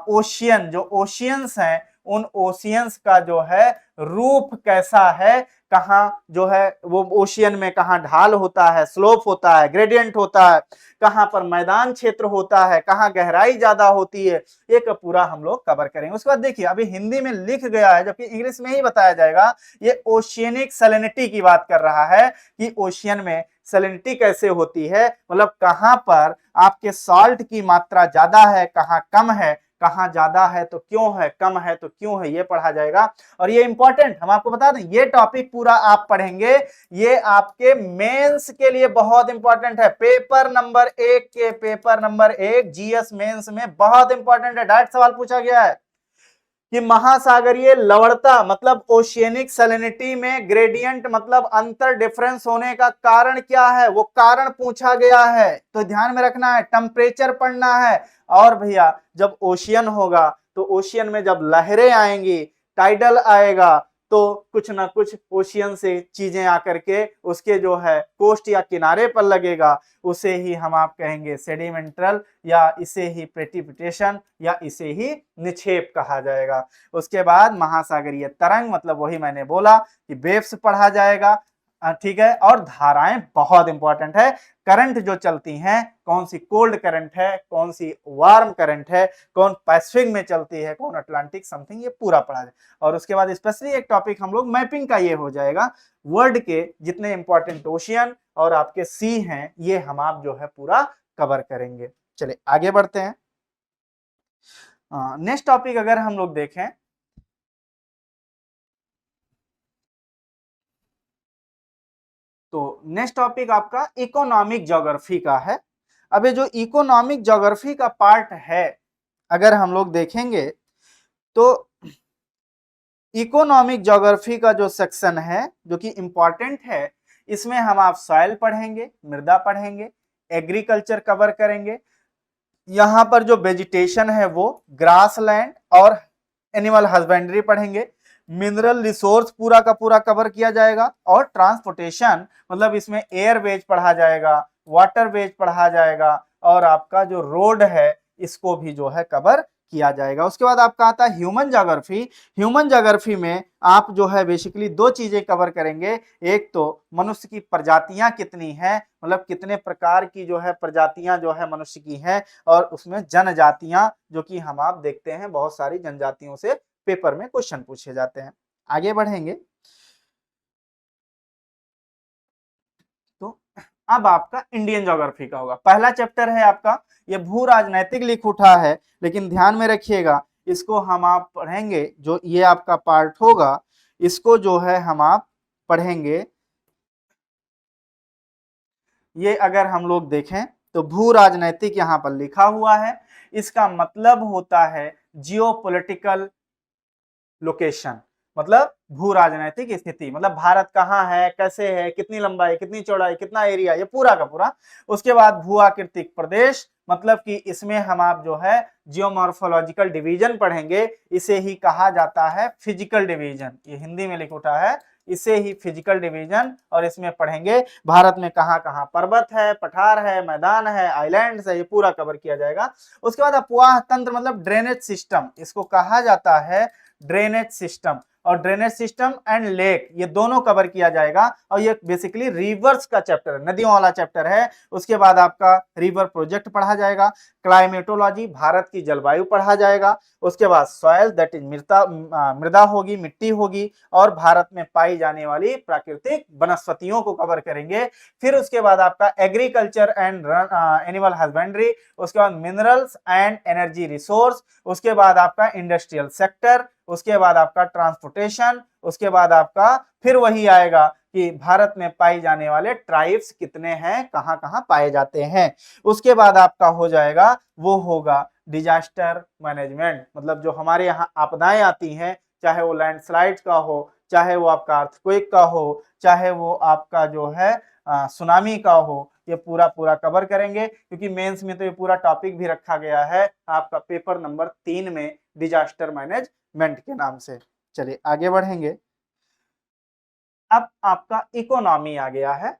ओशियन, जो ओशियंस हैं उन ओशियंस का जो है रूप कैसा है, कहाँ जो है वो ओशियन में कहाँ ढाल होता है, स्लोप होता है, ग्रेडियंट होता है, कहाँ पर मैदान क्षेत्र होता है, कहाँ गहराई ज्यादा होती है, एक पूरा हम लोग कवर करेंगे। उसके बाद देखिए अभी हिंदी में लिख गया है जबकि इंग्लिश में ही बताया जाएगा। ये ओशियनिक सैलिनिटी की बात कर रहा है कि ओशियन में सैलिनिटी कैसे होती है, मतलब कहां पर आपके सॉल्ट की मात्रा ज्यादा है, कहां कम है, कहां ज्यादा है तो क्यों है, कम है तो क्यों है, ये पढ़ा जाएगा। और ये इंपॉर्टेंट हम आपको बता दें, ये टॉपिक पूरा आप पढ़ेंगे, ये आपके मेंस के लिए बहुत इंपॉर्टेंट है। पेपर नंबर 1 जीएस मेंस में बहुत इंपॉर्टेंट है, डायरेक्ट सवाल पूछा गया है। कि महासागरीय लवणता मतलब ओशियनिक सैलिनिटी में ग्रेडियंट मतलब अंतर डिफरेंस होने का कारण क्या है, वो कारण पूछा गया है, तो ध्यान में रखना है। टेम्परेचर पढ़ना है। और भैया जब ओशियन होगा तो ओशियन में जब लहरें आएंगी, टाइडल आएगा, तो कुछ ना कुछ ओशियन से चीजें आकर के उसके जो है कोस्ट या किनारे पर लगेगा, उसे ही हम आप कहेंगे सेडिमेंटल, या इसे ही प्रेसिपिटेशन, या इसे ही निक्षेप कहा जाएगा। उसके बाद महासागरीय तरंग मतलब वही मैंने बोला कि वेव्स पढ़ा जाएगा। ठीक है। और धाराएं बहुत इंपॉर्टेंट है। करंट जो चलती हैं, कौन सी कोल्ड करंट है, कौन सी वार्म करंट है, कौन पैसिफिक में चलती है, कौन अटलांटिक, समथिंग, ये पूरा पढ़ा जाए। और उसके बाद स्पेशली एक टॉपिक हम लोग मैपिंग का ये हो जाएगा, वर्ल्ड के जितने इंपॉर्टेंट ओशियन और आपके सी हैं ये हम आप जो है पूरा कवर करेंगे। चलिए आगे बढ़ते हैं। नेक्स्ट टॉपिक अगर हम लोग देखें तो नेक्स्ट टॉपिक आपका इकोनॉमिक ज्योग्राफी का है। अब ये जो इकोनॉमिक ज्योग्राफी का पार्ट है अगर हम लोग देखेंगे तो इकोनॉमिक ज्योग्राफी का जो सेक्शन है जो कि इंपॉर्टेंट है, इसमें हम आप सॉइल पढ़ेंगे, मृदा पढ़ेंगे, एग्रीकल्चर कवर करेंगे। यहाँ पर जो वेजिटेशन है वो ग्रास लैंड और एनिमल हस्बेंड्री पढ़ेंगे। मिनरल रिसोर्स पूरा का पूरा कवर किया जाएगा। और ट्रांसपोर्टेशन मतलब इसमें एयर वेज पढ़ा जाएगा, वाटर वेज पढ़ा जाएगा, और आपका जो रोड है इसको भी जो है कवर किया जाएगा। उसके बाद आपका आता है ह्यूमन ज्योग्राफी। ह्यूमन ज्योग्राफी में आप जो है बेसिकली दो चीजें कवर करेंगे। एक तो मनुष्य की प्रजातियां कितनी हैं, मतलब कितने प्रकार की जो है प्रजातियां जो है मनुष्य की हैं, और उसमें जनजातियां जो कि हम आप देखते हैं बहुत सारी जनजातियों से पेपर में क्वेश्चन पूछे जाते हैं। आगे बढ़ेंगे तो अब आपका इंडियन ज्योग्राफी का होगा। पहला चैप्टर है आपका ये भू राजनैतिक लिख उठा है, लेकिन ध्यान में रखिएगा इसको हम आप पढ़ेंगे, जो ये आपका पार्ट होगा इसको जो है हम आप पढ़ेंगे। ये अगर हम लोग देखें तो भू राजनैतिक यहाँ पर लिखा हुआ है, इसका मतलब होता है जियोपॉलिटिकल लोकेशन, मतलब भू राजनैतिक स्थिति, मतलब भारत कहाँ है, कैसे है, कितनी लंबाई, कितनी चौड़ाई, कितना एरिया, ये पूरा का पूरा। उसके बाद भू आकृतिक प्रदेश, मतलब कि इसमें हम आप जो है जियोमॉर्फोलॉजिकल डिवीजन पढ़ेंगे, इसे ही कहा जाता है फिजिकल डिवीजन। ये हिंदी में लिख उठा है, इसे ही फिजिकल डिवीजन। और इसमें पढ़ेंगे भारत में कहाँ कहाँ पर्वत है, पठार है, मैदान है, आइलैंड्स है, ये पूरा कवर किया जाएगा। उसके बाद अपवाह तंत्र मतलब ड्रेनेज सिस्टम, इसको कहा जाता है ड्रेनेज सिस्टम। और ड्रेनेज सिस्टम एंड लेक ये दोनों कवर किया जाएगा। और ये बेसिकली रिवर्स का चैप्टर है, नदियों वाला चैप्टर है। उसके बाद आपका रिवर प्रोजेक्ट पढ़ा जाएगा। क्लाइमेटोलॉजी भारत की जलवायु पढ़ा जाएगा। उसके बाद सॉयल दैट इज मृदा होगी, मिट्टी होगी, और भारत में पाई जाने वाली प्राकृतिक वनस्पतियों को कवर करेंगे। फिर उसके बाद आपका एग्रीकल्चर एंड एनिमल हस्बेंड्री, उसके बाद मिनरल्स एंड एनर्जी रिसोर्स, उसके बाद आपका इंडस्ट्रियल सेक्टर, उसके बाद आपका ट्रांसपोर्टेशन, उसके बाद आपका फिर वही आएगा कि भारत में पाई जाने वाले ट्राइब्स कितने हैं, कहां कहां पाए जाते हैं। उसके बाद आपका हो जाएगा वो होगा डिजास्टर मैनेजमेंट, मतलब जो हमारे यहाँ आपदाएं आती हैं, चाहे वो लैंडस्लाइड का हो, चाहे वो आपका अर्थक्वेक का हो, चाहे वो आपका जो है सुनामी का हो, ये पूरा पूरा कवर करेंगे। क्योंकि मेंस में तो ये पूरा टॉपिक भी रखा गया है आपका पेपर नंबर 3 में डिजास्टर मैनेजमेंट के नाम से। चलिए आगे बढ़ेंगे। अब आपका इकोनॉमी आ गया है,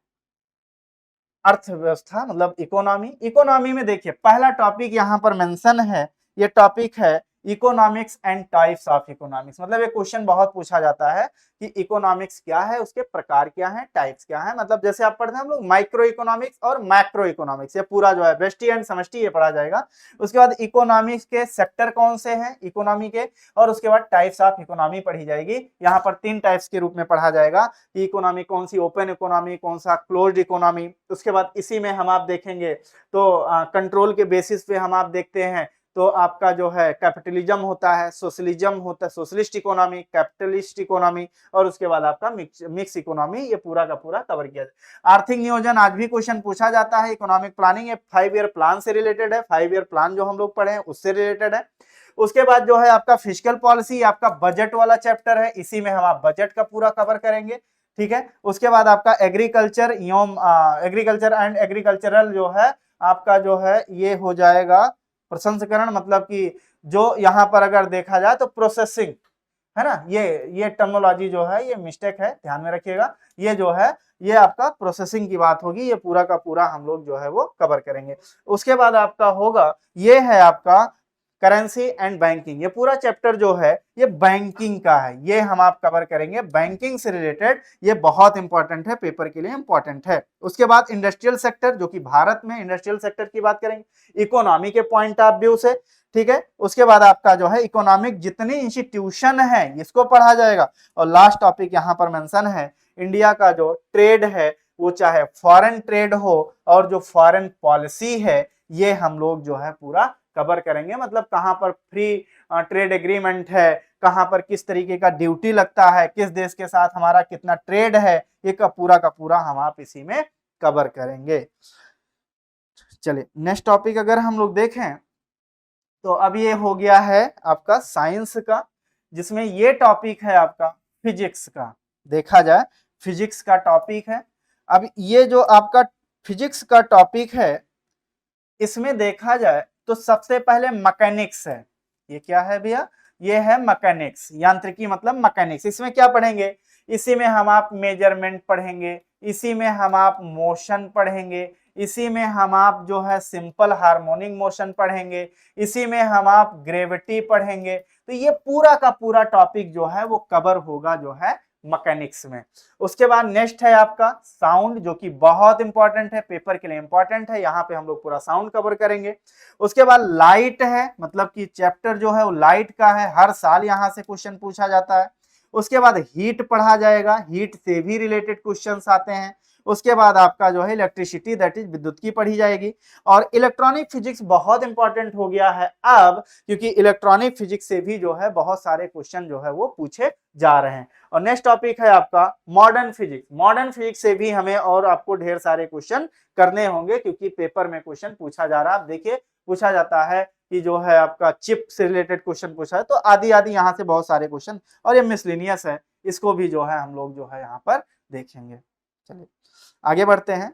अर्थव्यवस्था मतलब इकोनॉमी। इकोनॉमी में देखिए पहला टॉपिक यहाँ पर मेंशन है, ये टॉपिक है economics and types of economics. मतलब ये क्वेश्चन बहुत पूछा जाता है कि इकोनॉमिक्स क्या है, उसके प्रकार क्या है, टाइप्स क्या है। मतलब जैसे आप पढ़ते हैं हम लोग माइक्रो इकोनॉमिक्स और मैक्रो इकोनॉमिक्स, ये पूरा जो है व्यष्टि एंड समष्टि ये पढ़ा जाएगा। उसके बाद इकोनॉमिक्स के सेक्टर कौन से हैं इकोनॉमी के, और उसके बाद टाइप्स ऑफ इकोनॉमी पढ़ी जाएगी। यहाँ पर 3 टाइप्स के रूप में पढ़ा जाएगा कि इकोनॉमी कौन सी ओपन इकोनॉमी, कौन सा क्लोज्ड इकोनॉमी। उसके बाद इसी में हम आप देखेंगे तो कंट्रोल के बेसिस पे हम आप देखते हैं तो आपका जो है कैपिटलिज्म होता है, सोशलिज्म होता है, सोशलिस्ट इकोनॉमी, कैपिटलिस्ट इकोनॉमी, और उसके बाद आपका मिक्स इकोनॉमी, ये पूरा का पूरा कवर किया जाए। आर्थिक नियोजन आज भी क्वेश्चन पूछा जाता है। इकोनॉमिक प्लानिंग ये 5 ईयर प्लान से रिलेटेड है, 5 ईयर प्लान जो हम लोग पढ़े हैं उससे रिलेटेड है। उसके बाद जो है आपका फिस्कल पॉलिसी, आपका बजट वाला चैप्टर है, इसी में हम आप बजट का पूरा कवर करेंगे, ठीक है। उसके बाद आपका एग्रीकल्चर एवं एग्रीकल्चर एंड एग्रीकल्चरल जो है आपका जो है ये हो जाएगा प्रसंस्करण, मतलब कि जो यहाँ पर अगर देखा जाए तो प्रोसेसिंग है ना, ये टर्मिनोलॉजी जो है ये मिस्टेक है, ध्यान में रखिएगा। ये जो है ये आपका प्रोसेसिंग की बात होगी, ये पूरा का पूरा हम लोग जो है वो कवर करेंगे। उसके बाद आपका होगा ये है आपका करेंसी एंड बैंकिंग, ये पूरा चैप्टर जो है ये बैंकिंग का है, ये हम आप कवर करेंगे, बैंकिंग से रिलेटेड, ये बहुत इंपॉर्टेंट है, पेपर के लिए इंपॉर्टेंट है। उसके बाद इंडस्ट्रियल सेक्टर, जो कि भारत में इंडस्ट्रियल सेक्टर की बात करेंगे इकोनॉमी के पॉइंट ऑफ व्यू से, ठीक है। उसके बाद आपका जो है इकोनॉमिक जितनी इंस्टीट्यूशन है इसको पढ़ा जाएगा। और लास्ट टॉपिक यहाँ पर मेंशन है, इंडिया का जो ट्रेड है वो चाहे फॉरेन ट्रेड हो और जो फॉरेन पॉलिसी है ये हम लोग जो है पूरा कवर करेंगे, मतलब कहाँ पर फ्री ट्रेड एग्रीमेंट है, कहाँ पर किस तरीके का ड्यूटी लगता है, किस देश के साथ हमारा कितना ट्रेड है, ये का पूरा हम आप इसी में कवर करेंगे। चलिए नेक्स्ट टॉपिक अगर हम लोग देखें तो अब ये हो गया है आपका साइंस का, जिसमें ये टॉपिक है आपका फिजिक्स का, देखा जाए फिजिक्स का टॉपिक है। अब ये जो आपका फिजिक्स का टॉपिक है इसमें देखा जाए तो सबसे पहले मैकेनिक्स है, ये क्या है भैया, ये है मैकेनिक्स, यांत्रिकी मतलब मैकेनिक्स। इसमें क्या पढ़ेंगे, इसी में हम आप मेजरमेंट पढ़ेंगे, इसी में हम आप मोशन पढ़ेंगे, इसी में हम आप जो है सिंपल हार्मोनिक मोशन पढ़ेंगे, इसी में हम आप ग्रेविटी पढ़ेंगे। तो ये पूरा का पूरा टॉपिक जो है वो कवर होगा जो है मैकेनिक्स में। उसके बाद नेक्स्ट है आपका साउंड, जो कि बहुत इंपॉर्टेंट है, पेपर के लिए इंपॉर्टेंट है, यहाँ पे हम लोग पूरा साउंड कवर करेंगे। उसके बाद लाइट है, मतलब कि चैप्टर जो है वो लाइट का है, हर साल यहाँ से क्वेश्चन पूछा जाता है। उसके बाद हीट पढ़ा जाएगा, हीट से भी रिलेटेड क्वेश्चंस आते हैं। उसके बाद आपका जो है इलेक्ट्रिसिटी, दैट इज विद्युत की पढ़ी जाएगी। और इलेक्ट्रॉनिक फिजिक्स बहुत इंपॉर्टेंट हो गया है अब, क्योंकि इलेक्ट्रॉनिक फिजिक्स से भी जो है बहुत सारे क्वेश्चन जो है वो पूछे जा रहे हैं। और नेक्स्ट टॉपिक है आपका मॉडर्न फिजिक्स, मॉडर्न फिजिक्स से भी हमें और आपको ढेर सारे क्वेश्चन करने होंगे, क्योंकि पेपर में क्वेश्चन पूछा जा रहा है। आप देखिए पूछा जाता है कि जो है आपका चिप से रिलेटेड क्वेश्चन पूछा है, तो आदि आदि यहाँ से बहुत सारे क्वेश्चन, और ये मिसलिनियस है, इसको भी जो है हम लोग जो है यहाँ पर देखेंगे। चलिए आगे बढ़ते हैं।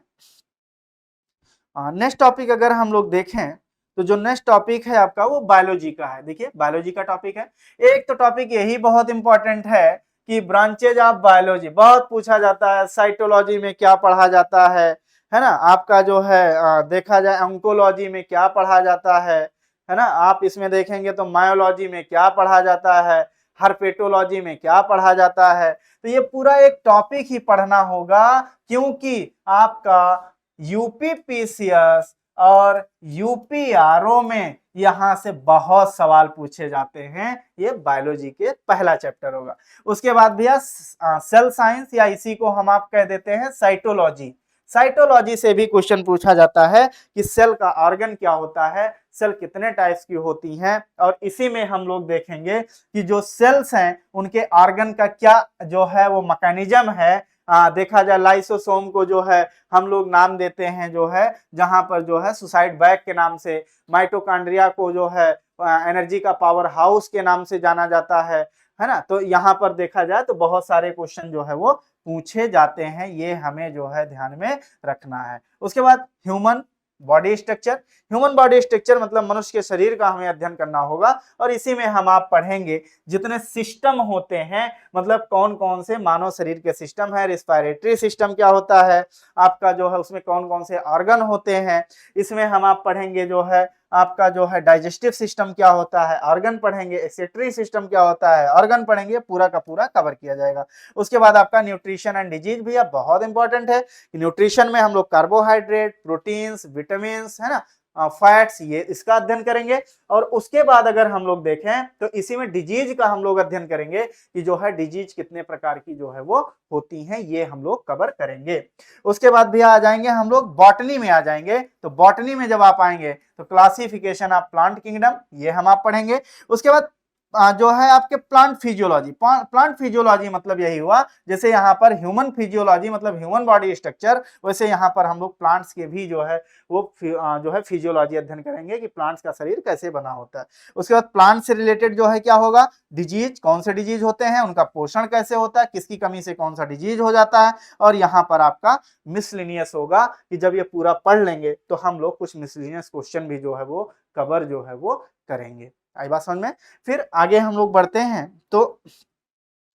नेक्स्ट टॉपिक अगर हम लोग देखें तो जो नेक्स्ट टॉपिक है आपका वो बायोलॉजी का है। देखिए बायोलॉजी का टॉपिक है, एक तो टॉपिक यही बहुत इंपॉर्टेंट है कि ब्रांचेज ऑफ बायोलॉजी बहुत पूछा जाता है, साइटोलॉजी में क्या पढ़ा जाता है ना, आपका जो है देखा जाए ऑन्कोलॉजी में क्या पढ़ा जाता है ना, आप इसमें देखेंगे तो मायोलॉजी में क्या पढ़ा जाता है, हर्पेटोलॉजी में क्या पढ़ा जाता है। तो ये पूरा एक टॉपिक ही पढ़ना होगा, क्योंकि आपका यूपीपीसीएस और यूपीआरओ में यहां से बहुत सवाल पूछे जाते हैं, ये बायोलॉजी के पहला चैप्टर होगा। उसके बाद भैया सेल साइंस, या इसी को हम आप कह देते हैं साइटोलॉजी, साइटोलॉजी से भी क्वेश्चन पूछा जाता है कि सेल का ऑर्गन क्या होता है, सेल कितने टाइप्स की होती हैं, और इसी में हम लोग देखेंगे कि जो सेल्स हैं उनके ऑर्गन का क्या जो है वो मैकेनिज्म है। देखा जाए लाइसोसोम को जो है हम लोग नाम देते हैं जो है, जहां पर जो है सुसाइड बैग के नाम से, माइटोकॉन्ड्रिया को जो है एनर्जी का पावर हाउस के नाम से जाना जाता है ना। तो यहाँ पर देखा जाए तो बहुत सारे क्वेश्चन जो है वो पूछे जाते हैं, ये हमें जो है ध्यान में रखना है। उसके बाद human body structure, human body structure मतलब मनुष्य के शरीर का हमें अध्ययन करना होगा, और इसी में हम आप पढ़ेंगे जितने सिस्टम होते हैं, मतलब कौन कौन से मानव शरीर के सिस्टम है, रिस्पायरेटरी सिस्टम क्या होता है आपका जो है, उसमें कौन कौन से ऑर्गन होते हैं। इसमें हम आप पढ़ेंगे जो है आपका जो है डाइजेस्टिव सिस्टम क्या होता है, ऑर्गन पढ़ेंगे, एक्सेक्रेटरी सिस्टम क्या होता है, ऑर्गन पढ़ेंगे, पूरा का पूरा कवर किया जाएगा। उसके बाद आपका न्यूट्रिशन एंड डिजीज भी अब बहुत इंपॉर्टेंट है, न्यूट्रिशन में हम लोग कार्बोहाइड्रेट, प्रोटीन्स, विटामिन है ना, फैट्स, ये इसका अध्ययन करेंगे। और उसके बाद अगर हम लोग देखें तो इसी में डिजीज का हम लोग अध्ययन करेंगे कि जो है डिजीज कितने प्रकार की जो है वो होती हैं, ये हम लोग कवर करेंगे। उसके बाद भी आ जाएंगे हम लोग बॉटनी में आ जाएंगे, तो बॉटनी में जब आप आएंगे तो क्लासिफिकेशन ऑफ प्लांट किंगडम, ये हम आप पढ़ेंगे। उसके बाद जो है आपके प्लांट फिजियोलॉजी। प्लांट फिजियोलॉजी मतलब यही हुआ, जैसे यहाँ पर ह्यूमन फिजियोलॉजी मतलब ह्यूमन बॉडी स्ट्रक्चर, वैसे यहाँ पर हम लोग प्लांट्स के भी जो है वो जो है फिजियोलॉजी अध्ययन करेंगे कि प्लांट्स का शरीर कैसे बना होता है। उसके बाद प्लांट से रिलेटेड जो है क्या होगा, डिजीज, कौन से डिजीज होते हैं, उनका पोषण कैसे होता है, किसकी कमी से कौन सा डिजीज हो जाता है। और यहाँ पर आपका मिसलिनियस होगा कि जब ये पूरा पढ़ लेंगे तो हम लोग कुछ मिसलिनियस क्वेश्चन भी जो है वो कवर जो है वो करेंगे। आई बात समझ में। फिर आगे हम लोग बढ़ते हैं तो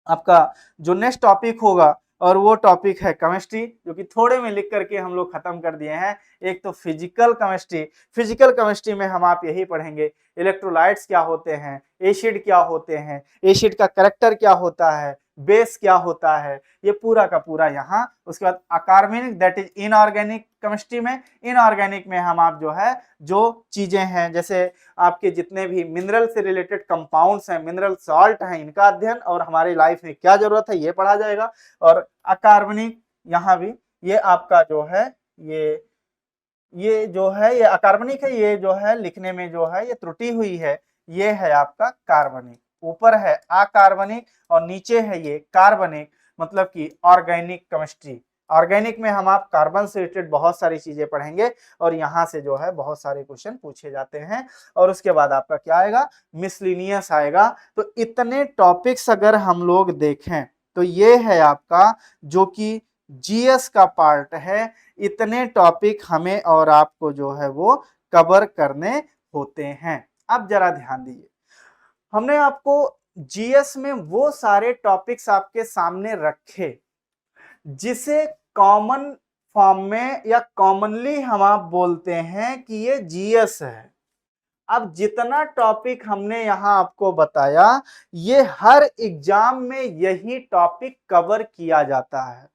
आपका जो नेक्स्ट टॉपिक होगा और वो टॉपिक है केमिस्ट्री, जो कि थोड़े में लिख करके हम लोग खत्म कर दिए हैं। एक तो फिजिकल केमिस्ट्री, फिजिकल केमिस्ट्री में हम आप यही पढ़ेंगे इलेक्ट्रोलाइट्स क्या होते हैं, एसिड क्या होते हैं, एसिड का कैरेक्टर क्या होता है, बेस क्या होता है, ये पूरा का पूरा यहाँ। उसके बाद अकार्बनिक दैट इज इनऑर्गेनिक केमिस्ट्री में, इनऑर्गेनिक में हम आप जो है जो चीजें हैं जैसे आपके जितने भी मिनरल से रिलेटेड कंपाउंड्स हैं, मिनरल सॉल्ट हैं, इनका अध्ययन और हमारी लाइफ में क्या जरूरत है ये पढ़ा जाएगा। और अकार्बनिक यहाँ भी ये आपका जो है ये जो है ये अकार्बनिक है, ये जो है लिखने में जो है ये त्रुटि हुई है, ये है आपका कार्बनिक। ऊपर है अकार्बनिक और नीचे है ये कार्बनिक, मतलब कि ऑर्गेनिक केमिस्ट्री। ऑर्गेनिक में हम आप कार्बन से रिलेटेड बहुत सारी चीजें पढ़ेंगे और यहाँ से जो है बहुत सारे क्वेश्चन पूछे जाते हैं। और उसके बाद आपका क्या आएगा, मिसलिनियस आएगा। तो इतने टॉपिक्स अगर हम लोग देखें तो ये है आपका जो कि जीएस का पार्ट है। इतने टॉपिक हमें और आपको जो है वो कवर करने होते हैं। अब जरा ध्यान दीजिए, हमने आपको जीएस में वो सारे टॉपिक्स आपके सामने रखे जिसे कॉमन फॉर्म में या कॉमनली हम आप बोलते हैं कि ये जीएस है। अब जितना टॉपिक हमने यहां आपको बताया ये हर एग्जाम में यही टॉपिक कवर किया जाता है।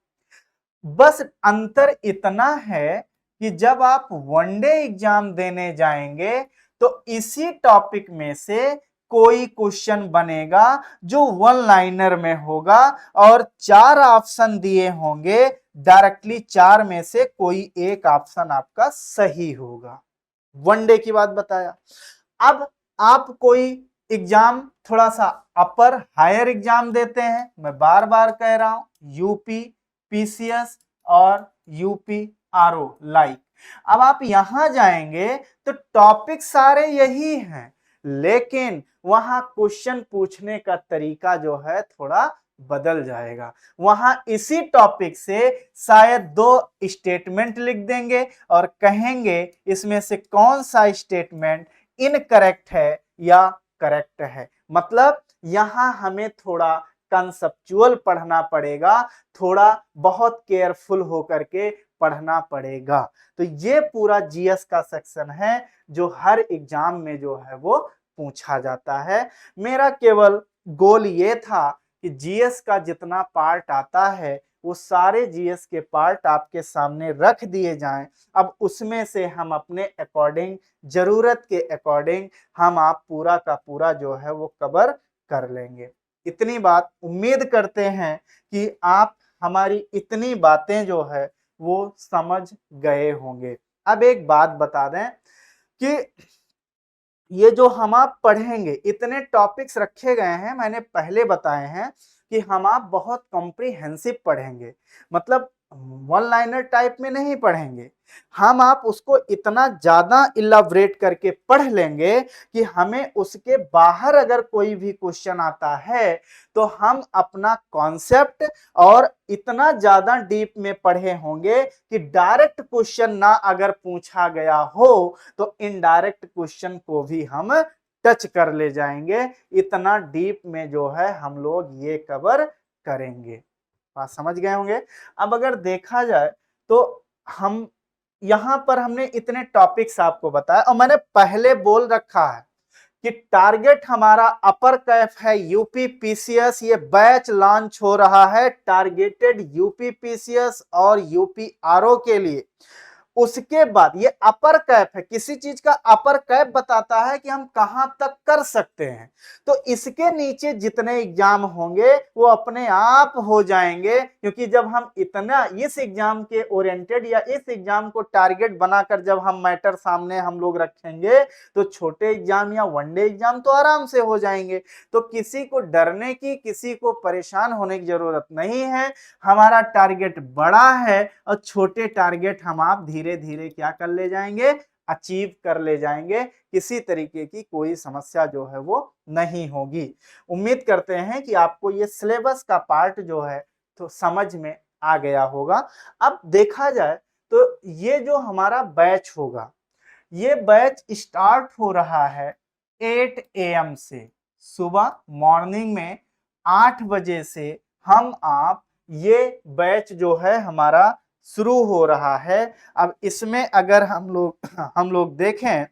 बस अंतर इतना है कि जब आप वनडे एग्जाम देने जाएंगे तो इसी टॉपिक में से कोई क्वेश्चन बनेगा जो वन लाइनर में होगा और 4 ऑप्शन दिए होंगे, डायरेक्टली 4 में से कोई एक ऑप्शन आपका सही होगा। वनडे की बात बताया। अब आप कोई एग्जाम थोड़ा सा अपर हायर एग्जाम देते हैं, मैं बार बार कह रहा हूं यूपी पीसीएस और यूपी आरओ लाइक। अब आप यहां जाएंगे तो टॉपिक सारे यही हैं, लेकिन वहां क्वेश्चन पूछने का तरीका जो है थोड़ा बदल जाएगा। वहां इसी टॉपिक से शायद 2 स्टेटमेंट लिख देंगे और कहेंगे इसमें से कौन सा स्टेटमेंट इनकरेक्ट है या करेक्ट है। मतलब यहां हमें थोड़ा कंसेप्चुअल पढ़ना पड़ेगा, थोड़ा बहुत केयरफुल होकर के पढ़ना पड़ेगा। तो ये पूरा जीएस का सेक्शन है जो हर एग्जाम में जो है वो पूछा जाता है। मेरा केवल गोल ये था कि जीएस का जितना पार्ट आता है वो सारे जीएस के पार्ट आपके सामने रख दिए जाएं। अब उसमें से हम अपने अकॉर्डिंग, जरूरत के अकॉर्डिंग हम आप पूरा का पूरा जो है वो कवर कर लेंगे। इतनी बात उम्मीद करते हैं कि आप हमारी इतनी बातें जो है वो समझ गए होंगे। अब एक बात बता दें कि ये जो हम आप पढ़ेंगे इतने टॉपिक्स रखे गए हैं, मैंने पहले बताए हैं कि हम आप बहुत कॉम्प्रिहेंसिव पढ़ेंगे, मतलब वन लाइनर टाइप में नहीं पढ़ेंगे। हम आप उसको इतना ज्यादा इलाबरेट करके पढ़ लेंगे कि हमें उसके बाहर अगर कोई भी क्वेश्चन आता है तो हम अपना कॉन्सेप्ट और इतना ज्यादा डीप में पढ़े होंगे कि डायरेक्ट क्वेश्चन ना अगर पूछा गया हो तो इनडायरेक्ट क्वेश्चन को भी हम टच कर ले जाएंगे। इतना डीप में जो है हम लोग ये कवर करेंगे। बात समझ गए होंगे। अब अगर देखा जाए तो हम यहां पर हमने इतने टॉपिक्स आपको बताया और मैंने पहले बोल रखा है कि टारगेट हमारा अपर कैफ है यूपी पीसीएस। ये बैच लॉन्च हो रहा है टारगेटेड यूपी पीसीएस और यूपी आरओ के लिए। उसके बाद ये अपर कैप है, किसी चीज का अपर कैप बताता है कि हम कहां तक कर सकते हैं। तो इसके नीचे जितने एग्जाम होंगे वो अपने आप हो जाएंगे, क्योंकि जब हम इतना इस एग्जाम के ओरिएंटेड या इस एग्जाम को टारगेट बनाकर जब हम मैटर सामने हम लोग रखेंगे तो छोटे एग्जाम या वनडे एग्जाम तो आराम से हो जाएंगे। तो किसी को डरने की, किसी को परेशान होने की जरूरत नहीं है। हमारा टारगेट बड़ा है और छोटे टारगेट हम आप धीरे धीरे क्या कर ले जाएंगे, अचीव कर ले जाएंगे। किसी तरीके की कोई समस्या जो है वो नहीं होगी। उम्मीद करते हैं कि आपको ये सिलेबस का पार्ट जो है तो समझ में आ गया होगा। अब देखा जाए तो ये जो हमारा बैच होगा, ये बैच स्टार्ट हो रहा है 8 AM से, सुबह मॉर्निंग में 8 बजे से हम आप ये बैच जो है हमारा शुरू हो रहा है। अब इसमें अगर हम लोग देखें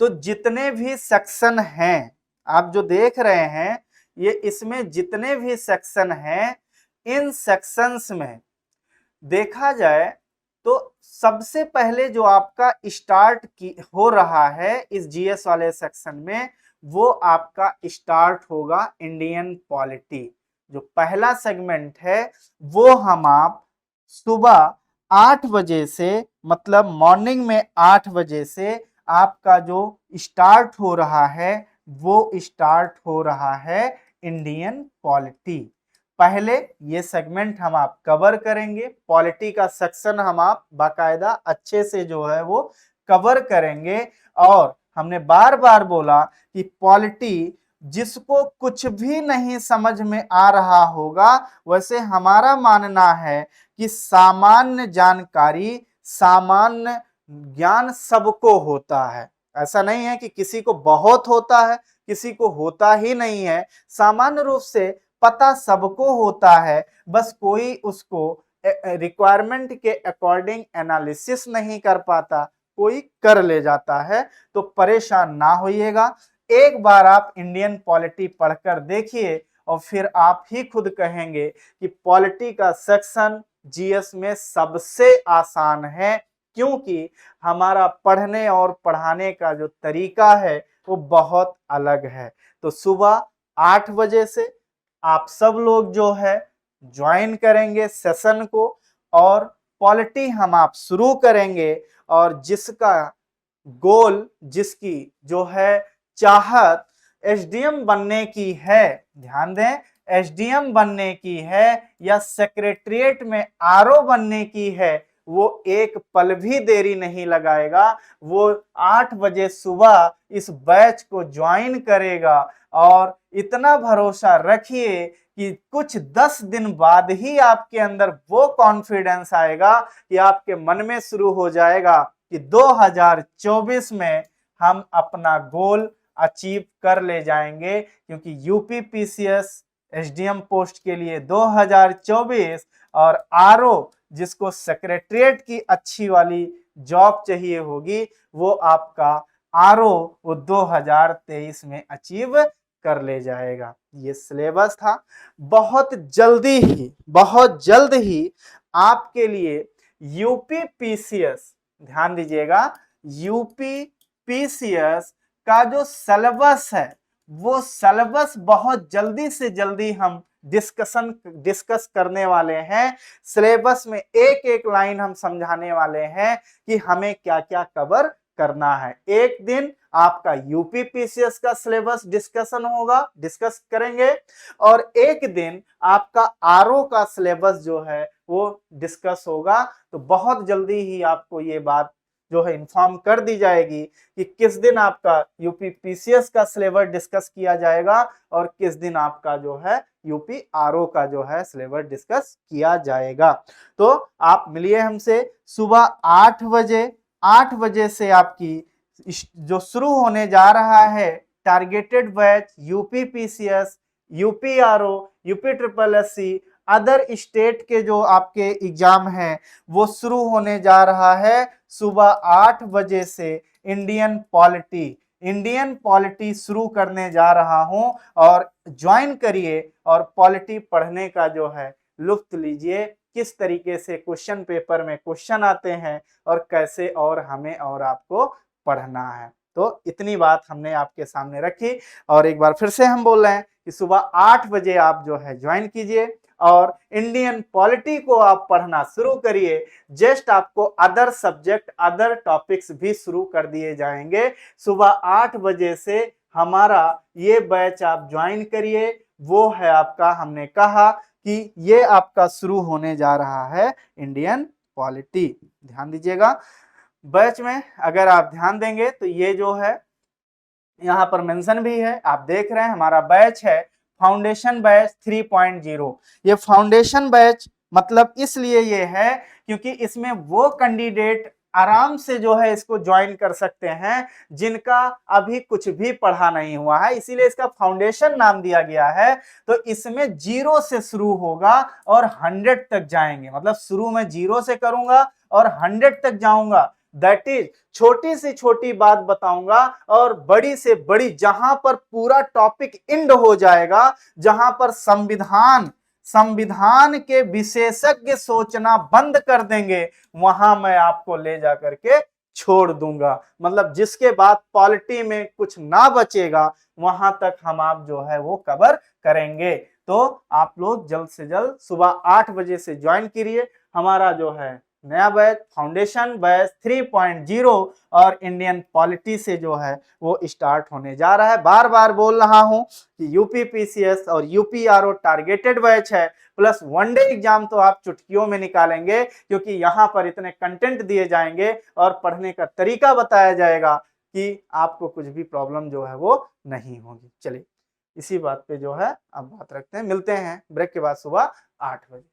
तो जितने भी सेक्शन हैं, आप जो देख रहे हैं ये, इसमें जितने भी सेक्शन हैं, इन सेक्शंस में देखा जाए तो सबसे पहले जो आपका स्टार्ट की हो रहा है इस जीएस वाले सेक्शन में, वो आपका स्टार्ट होगा इंडियन पॉलिटी। जो पहला सेगमेंट है वो हम आप सुबह 8 बजे से, मतलब मॉर्निंग में 8 बजे से आपका जो स्टार्ट हो रहा है वो स्टार्ट हो रहा है इंडियन पॉलिटी। पहले ये सेगमेंट हम आप कवर करेंगे, पॉलिटी का सेक्शन हम आप बाकायदा अच्छे से जो है वो कवर करेंगे। और हमने बार बार बोला कि पॉलिटी जिसको कुछ भी नहीं समझ में आ रहा होगा, वैसे हमारा मानना है कि सामान्य जानकारी, सामान्य ज्ञान सबको होता है। ऐसा नहीं है कि किसी को बहुत होता है, किसी को होता ही नहीं है। सामान्य रूप से पता सबको होता है, बस कोई उसको रिक्वायरमेंट के अकॉर्डिंग एनालिसिस नहीं कर पाता, कोई कर ले जाता है। तो परेशान ना होइएगा, एक बार आप इंडियन पॉलिटी पढ़कर देखिए और फिर आप ही खुद कहेंगे कि पॉलिटी का सेक्शन जीएस में सबसे आसान है, क्योंकि हमारा पढ़ने और पढ़ाने का जो तरीका है वो बहुत अलग है। तो सुबह 8 बजे से आप सब लोग जो है ज्वाइन करेंगे सेशन को, और पॉलिटी हम आप शुरू करेंगे। और जिसका गोल, जिसकी जो है चाहत एसडीएम बनने की है, ध्यान दें, एसडीएम बनने की है या सेक्रेटरिएट में आरओ बनने की है, वो एक पल भी देरी नहीं लगाएगा। वो 8 बजे सुबह इस बैच को ज्वाइन करेगा और इतना भरोसा रखिए कि कुछ 10 दिन बाद ही आपके अंदर वो कॉन्फिडेंस आएगा कि आपके मन में शुरू हो जाएगा कि 2024 में हम अपना गोल अचीव कर ले जाएंगे। क्योंकि यूपी पीसीएस एसडीएम पोस्ट के लिए 2024 और आरओ जिसको सेक्रेटरिएट की अच्छी वाली जॉब चाहिए होगी, वो आपका आरओ वो 2023 में अचीव कर ले जाएगा। ये सिलेबस था। बहुत जल्द ही आपके लिए यूपी पीसीएस, ध्यान दीजिएगा, यूपी पीसीएस का जो सिलेबस है वो सिलेबस बहुत जल्दी से जल्दी हम डिस्कस करने वाले हैं। सिलेबस में एक एक लाइन हम समझाने वाले हैं कि हमें क्या क्या कवर करना है। एक दिन आपका यूपी पीसीएस का सिलेबस डिस्कस करेंगे, और एक दिन आपका आरओ का सिलेबस जो है वो डिस्कस होगा। तो बहुत जल्दी ही आपको ये बात जो है इन्फॉर्म कर दी जाएगी कि किस दिन आपका यूपी पीसीएस का सिलेबस डिस्कस किया जाएगा और किस दिन आपका जो है यूपी आरओ का जो है सिलेबस डिस्कस किया जाएगा। तो आप मिलिए हमसे सुबह 8 बजे। 8 बजे से आपकी जो शुरू होने जा रहा है targeted batch UP PCS, UP RO, UP triple SC, other state के जो आपके एग्जाम हैं वो शुरू होने जा रहा है सुबह 8 बजे से। इंडियन पॉलिटी शुरू करने जा रहा हूं, और ज्वाइन करिए और पॉलिटी पढ़ने का जो है लुत्फ लीजिए। किस तरीके से क्वेश्चन पेपर में क्वेश्चन आते हैं और कैसे और हमें और आपको पढ़ना है। तो इतनी बात हमने आपके सामने रखी और एक बार फिर से हम बोल रहे हैं कि सुबह 8 बजे आप जो है ज्वाइन कीजिए और इंडियन पॉलिटी को आप पढ़ना शुरू करिए। जस्ट आपको अदर सब्जेक्ट अदर टॉपिक्स भी शुरू कर दिए जाएंगे। सुबह 8 बजे से हमारा ये बैच आप ज्वाइन करिए। वो है आपका, हमने कहा कि ये आपका शुरू होने जा रहा है इंडियन पॉलिटी। ध्यान दीजिएगा, बैच में अगर आप ध्यान देंगे तो ये जो है यहाँ पर मेंशन भी है, आप देख रहे हैं हमारा बैच है फाउंडेशन बैच 3.0। ये फाउंडेशन बैच मतलब इसलिए ये है क्योंकि इसमें वो कैंडिडेट आराम से जो है इसको ज्वाइन कर सकते हैं जिनका अभी कुछ भी पढ़ा नहीं हुआ है, इसीलिए इसका फाउंडेशन नाम दिया गया है। तो इसमें 0 से शुरू होगा और 100 तक जाएंगे, मतलब शुरू में 0 से करूंगा और 100 तक जाऊंगा। दैट इज छोटी से छोटी बात बताऊंगा और बड़ी से बड़ी, जहां पर पूरा टॉपिक एंड हो जाएगा, जहां पर संविधान के विशेषज्ञ सोचना बंद कर देंगे, वहां मैं आपको ले जाकर के छोड़ दूंगा। मतलब जिसके बाद पॉलिटी में कुछ ना बचेगा वहां तक हम आप जो है वो कवर करेंगे। तो आप लोग जल्द से जल्द सुबह 8 बजे से ज्वाइन कीजिए। हमारा जो है नया बैच फाउंडेशन बैच 3.0 और इंडियन पॉलिटी से जो है वो स्टार्ट होने जा रहा है। बार बार बोल रहा हूं कि यूपीपीसीएस और यूपीआरओ टारगेटेड बैच है, प्लस वनडे एग्जाम तो आप चुटकियों में निकालेंगे क्योंकि यहाँ पर इतने कंटेंट दिए जाएंगे और पढ़ने का तरीका बताया जाएगा कि आपको कुछ भी प्रॉब्लम जो है वो नहीं होगी। चलिए इसी बात पे जो है अब बात रखते हैं, मिलते हैं ब्रेक के बाद सुबह 8 बजे।